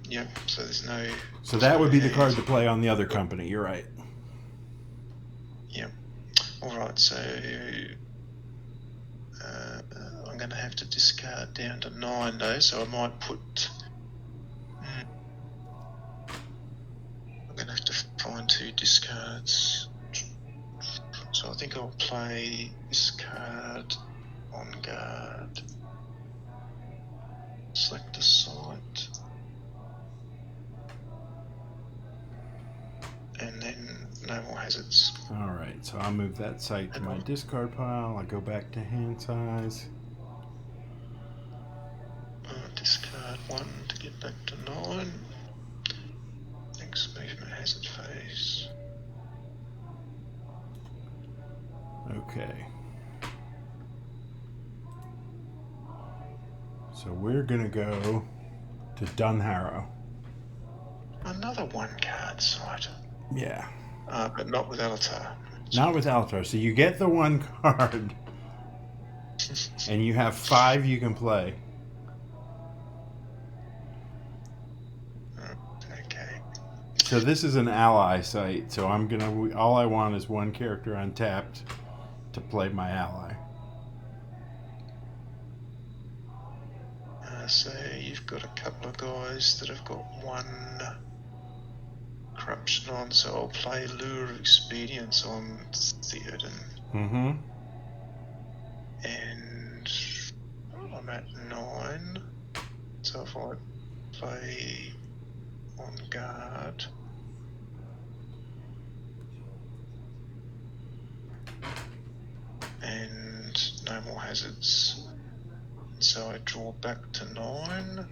Yep, so there's no... So that would be the card to play on the other company, you're right. Yep. Alright, so... I'm going to have to discard down to 9 though, so I might put... I'm going to have to find 2 discards. So I think I'll play this card on guard. Select a site. And then no more hazards. Alright, so I'll move that site to my discard pile. I go back to hand size. Discard 1 to get back to 9. Next movement hazard phase. Okay. So we're going to go to Dunharrow. Another 1 card site. Yeah. But not with Alatar. Not with Alatar. So you get the 1 card, and you have 5 you can play. Okay. So this is an ally site. So I'm gonna. All I want is 1 character untapped to play my ally. So you've got a couple of guys that have got 1 corruption on, so I'll play Lure of Expedience on Theoden. Mm-hmm. And I'm at 9, so if I play on guard, and no more hazards, so I draw back to 9.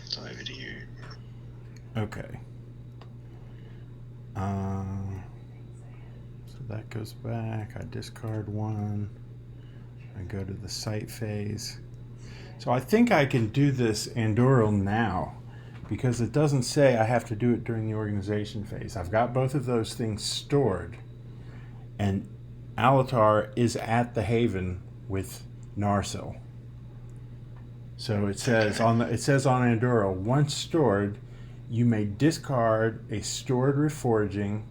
It's over to you. Okay. So that goes back. I discard 1. I go to the site phase. So I think I can do this Andoril now, because it doesn't say I have to do it during the organization phase. I've got both of those things stored, and Alatar is at the Haven with Narsil. So it says on Andoril, once stored, you may discard a stored Reforging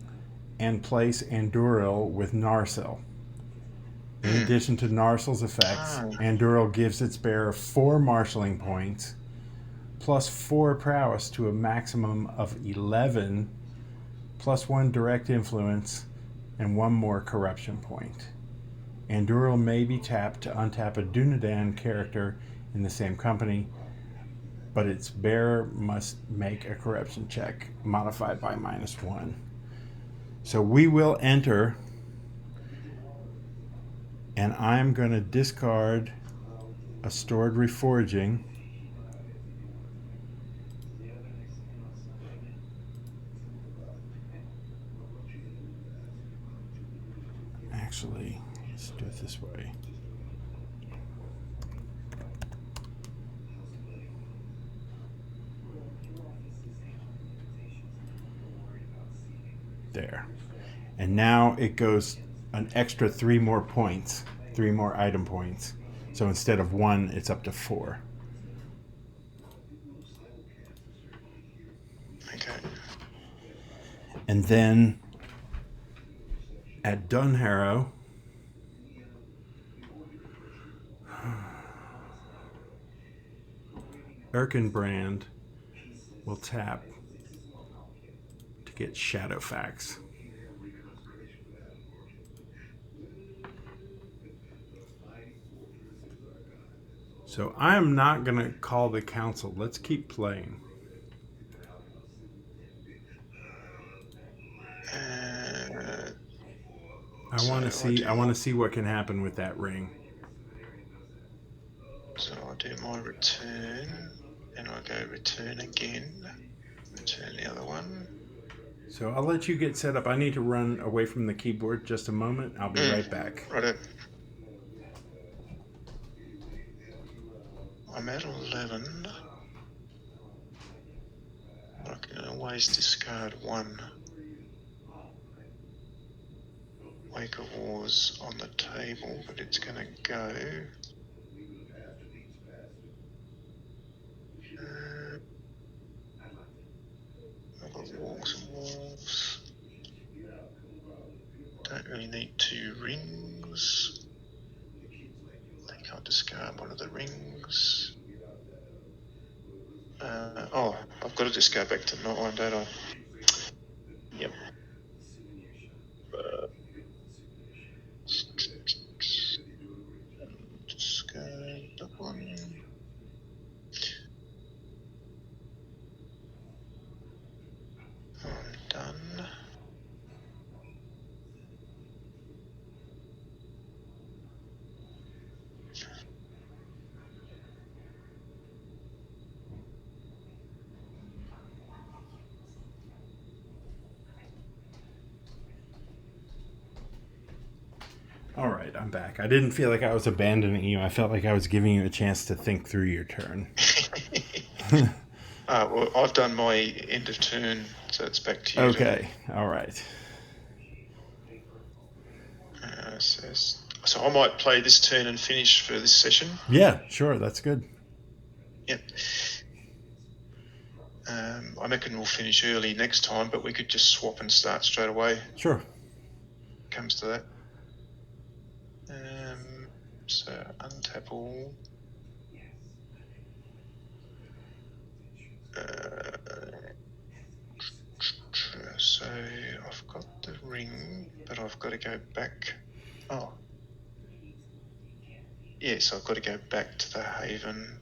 and place Andoril with Narsil. In addition to Narsil's effects, Andoril gives its bearer 4 marshalling points, plus 4 prowess to a maximum of 11, plus 1 direct influence, and 1 more corruption point. Andoril may be tapped to untap a Dunedain character in the same company, but its bearer must make a corruption check modified by -1. So we will enter, and I'm going to discard a stored Reforging. Actually, let's do it this way. There. And now it goes an extra 3 more points, 3 more item points. So instead of 1, it's up to 4. Okay. And then at Dunharrow, Erkenbrand will tap to get Shadowfax. So I am not going to call the council. Let's keep playing. I want to see. I want to see what can happen with that ring. So I do my return, and I go return again. Return the other one. So I'll let you get set up. I need to run away from the keyboard just a moment. I'll be right back. Right. I'm at 11. I can always discard one. Wake of War's on the table, but it's going to go. I've got walks and walls. Don't really need 2 rings. I think I'll discard one of the rings. I've got to discard back to 9, don't I? Yep. Discard that one. I'm done. All right, I'm back. I didn't feel like I was abandoning you. I felt like I was giving you a chance to think through your turn. Well, I've done my end of turn, so it's back to you. Okay, all right. So I might play this turn and finish for this session. Yeah, sure, that's good. Yep. I reckon we'll finish early next time, but we could just swap and start straight away. Sure. Comes to that. So untap all. So I've got the ring, but I've got to go back. Oh. Yes, I've got to go back to the Haven.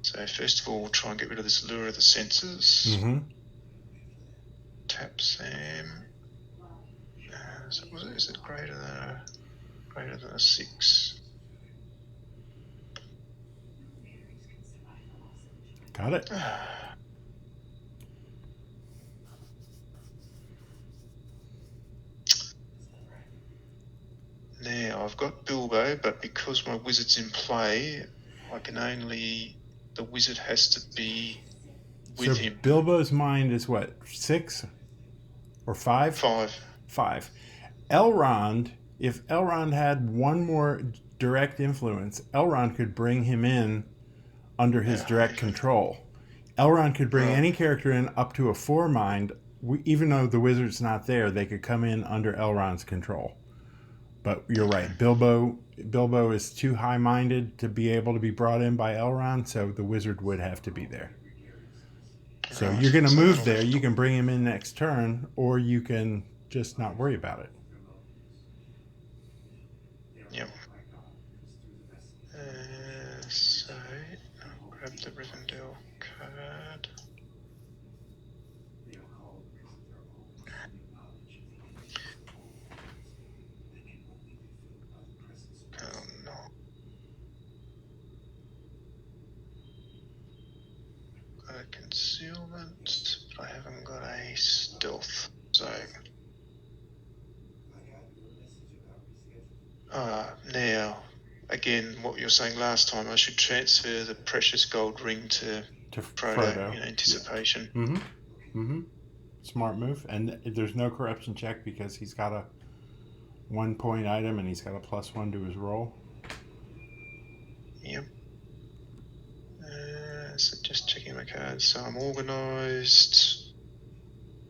So first of all, we'll try and get rid of this Lure of the Senses. Mm-hmm. Tap Sam. Is it greater than a 6? Got it. Now I've got Bilbo, but because my wizard's in play, the wizard has to be with him. Bilbo's mind is what, 6 or 5? 5. 5. Elrond, if Elrond had one more direct influence, Elrond could bring him in under his direct control. Elrond could bring any character in up to a 4 mind. Even though the wizard's not there, they could come in under Elrond's control. But you're right. Bilbo is too high-minded to be able to be brought in by Elrond, so the wizard would have to be there. So you're going to move there. You can bring him in next turn, or you can just not worry about it. Yep. So I'll grab the Rivendell card. Oh no. Got a concealment, but I haven't got a stealth. So now, again, what you were saying last time, I should transfer the precious gold ring to Frodo in anticipation. Mm-hmm. Mm-hmm. Smart move. And there's no corruption check because he's got a 1-point item and he's got a +1 to his roll. Yep. So just checking my cards. So I'm organised.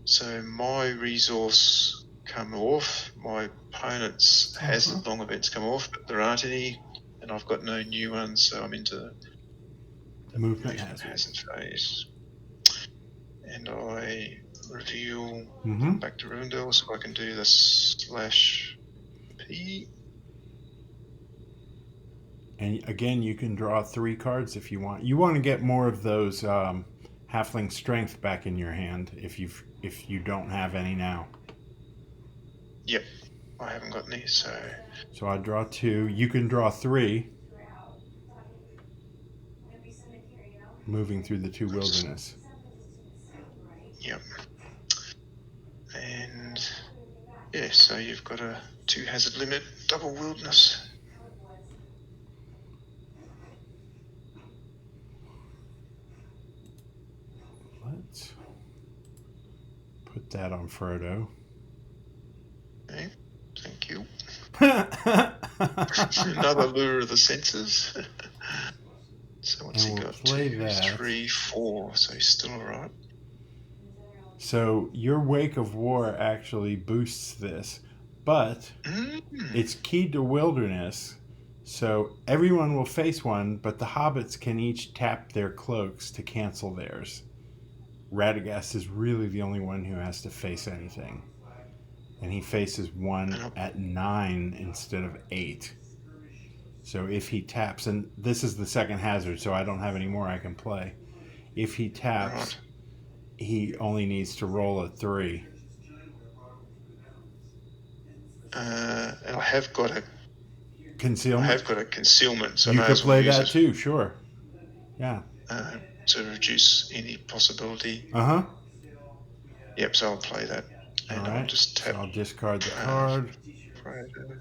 So my resource come off. My opponent's hazard long events come off, but there aren't any, and I've got no new ones, so I'm into the movement hazard phase. And I reveal back to Rivendell, so I can do the /P. And again, you can draw 3 cards if you want. You want to get more of those halfling strength back in your hand if you don't have any now. Yep, I haven't got any, so So I draw 2. You can draw 3, moving through the 2 wilderness. yep. And yeah, so you've got a 2 hazard limit, double wilderness. Let's put that on Frodo. Okay, thank you. Another lure of the senses. So what's And he we'll got? play 2, that. 3, 4. So he's still alright. So your Wake of War actually boosts this, but it's keyed to wilderness, so everyone will face one, but the hobbits can each tap their cloaks to cancel theirs. Radagast is really the only one who has to face anything. And he faces one at 9 instead of 8. So if he taps, and this is the second hazard, so I don't have any more I can play. If he taps, he only needs to roll a 3. And I have got a Concealment. concealment, so you I may could as well play use that it. too, sure. Yeah. To reduce any possibility. Uh-huh. Yep, so I'll play that. And All right. I'll just tap. So I'll discard the card. Frodo.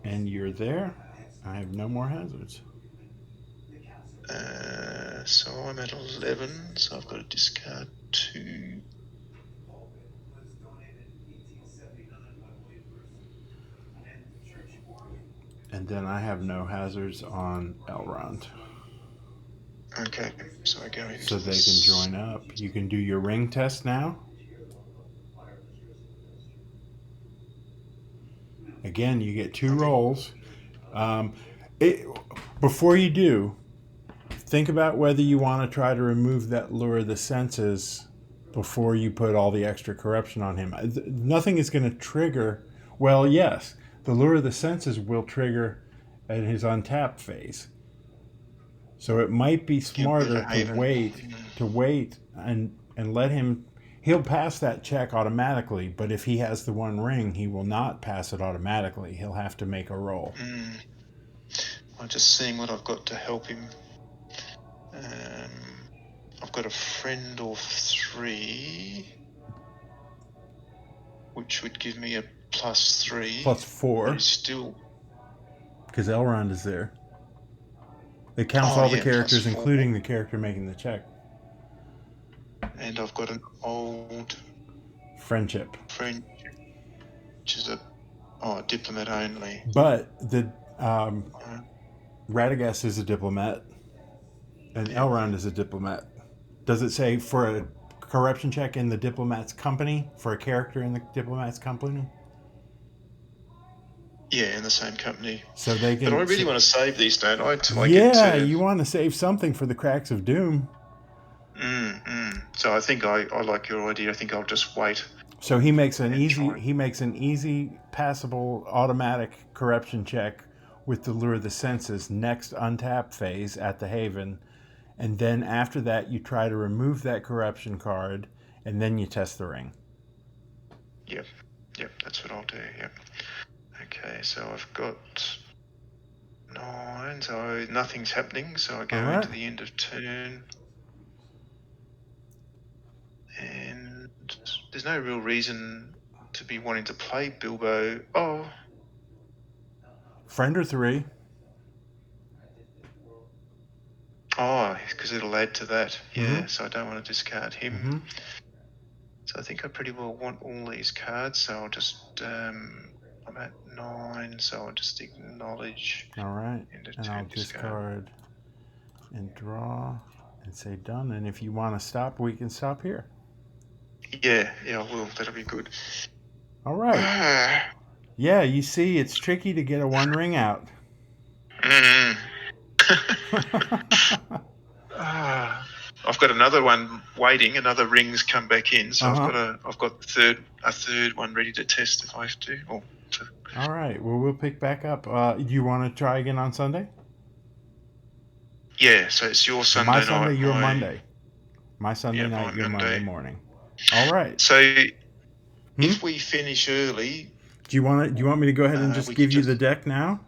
And you're there. I have no more hazards. So I'm at 11, so I've got to discard 2. And then I have no hazards on Elrond. Okay, so I go into So they can join up. You can do your ring test now. Again, you get 2 rolls. Before you do, think about whether you want to try to remove that Lure of the Senses before you put all the extra corruption on him. Nothing is going to trigger. Well, yes, the Lure of the Senses will trigger at his untapped phase. So it might be smarter to wait and let him. He'll pass that check automatically, but if he has the 1 ring, he will not pass it automatically. He'll have to make a roll. I'm just seeing what I've got to help him. I've got a friend of 3, which would give me a +3. +4. Still. Because Elrond is there. It counts all the characters, including the character making the check. And I've got an old friendship, which is a diplomat only. But the Radagast is a diplomat, and Elrond is a diplomat. Does it say for a corruption check in the diplomat's company, for a character in the diplomat's company? Yeah, in the same company. So they can. But I really want to save these, don't I? You want to save something for the cracks of doom. So I think I like your idea. I think I'll just wait. So he makes an easy passable automatic corruption check with the Lure of the Senses next untap phase at the Haven, and then after that you try to remove that corruption card, and then you test the ring. Yep, that's what I'll do. Yep. Okay, so I've got 9, so nothing's happening. So I go into the end of turn. And there's no real reason to be wanting to play Bilbo. Friend or 3? Because it'll add to that. Yeah, so I don't want to discard him. So I think I pretty well want all these cards. So I'll just, I'm at 9, so I'll just acknowledge. All right, and I'll discard and draw and say done. And if you want to stop, we can stop here. Yeah, I will. That'll be good. All right. Yeah, you see, it's tricky to get a 1 ring out. I've got another one waiting. Another ring's come back in, so I've got a third one ready to test if I have to. All right. Well, we'll pick back up. Do you want to try again on Sunday? Yeah. So it's your Sunday night. My Sunday, your Monday. My Sunday night, your Monday morning. All right. So if we finish early, Do you want me to go ahead and just we give could you the deck now?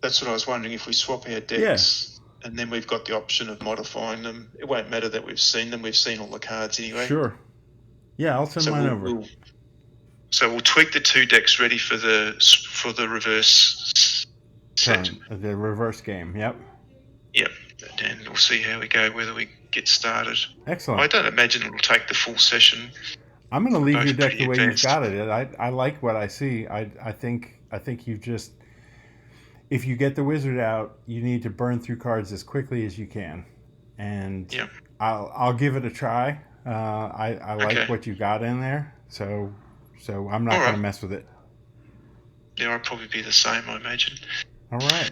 That's what I was wondering. If we swap our decks, and then we've got the option of modifying them, it won't matter that we've seen them. We've seen all the cards anyway. Sure. Yeah, I'll send mine over. We'll tweak the 2 decks ready for the reverse set. The reverse game. Yep. Yep. And we'll see how we go, whether we get started. Excellent. I don't imagine it'll take the full session. I'm going to leave your deck the way you've got it. I like what I see. I think you've just, if you get the wizard out, you need to burn through cards as quickly as you can, and I'll give it a try. I like what you got in there, so I'm not going to mess with it. Yeah, I'll probably be the same, I imagine. All right.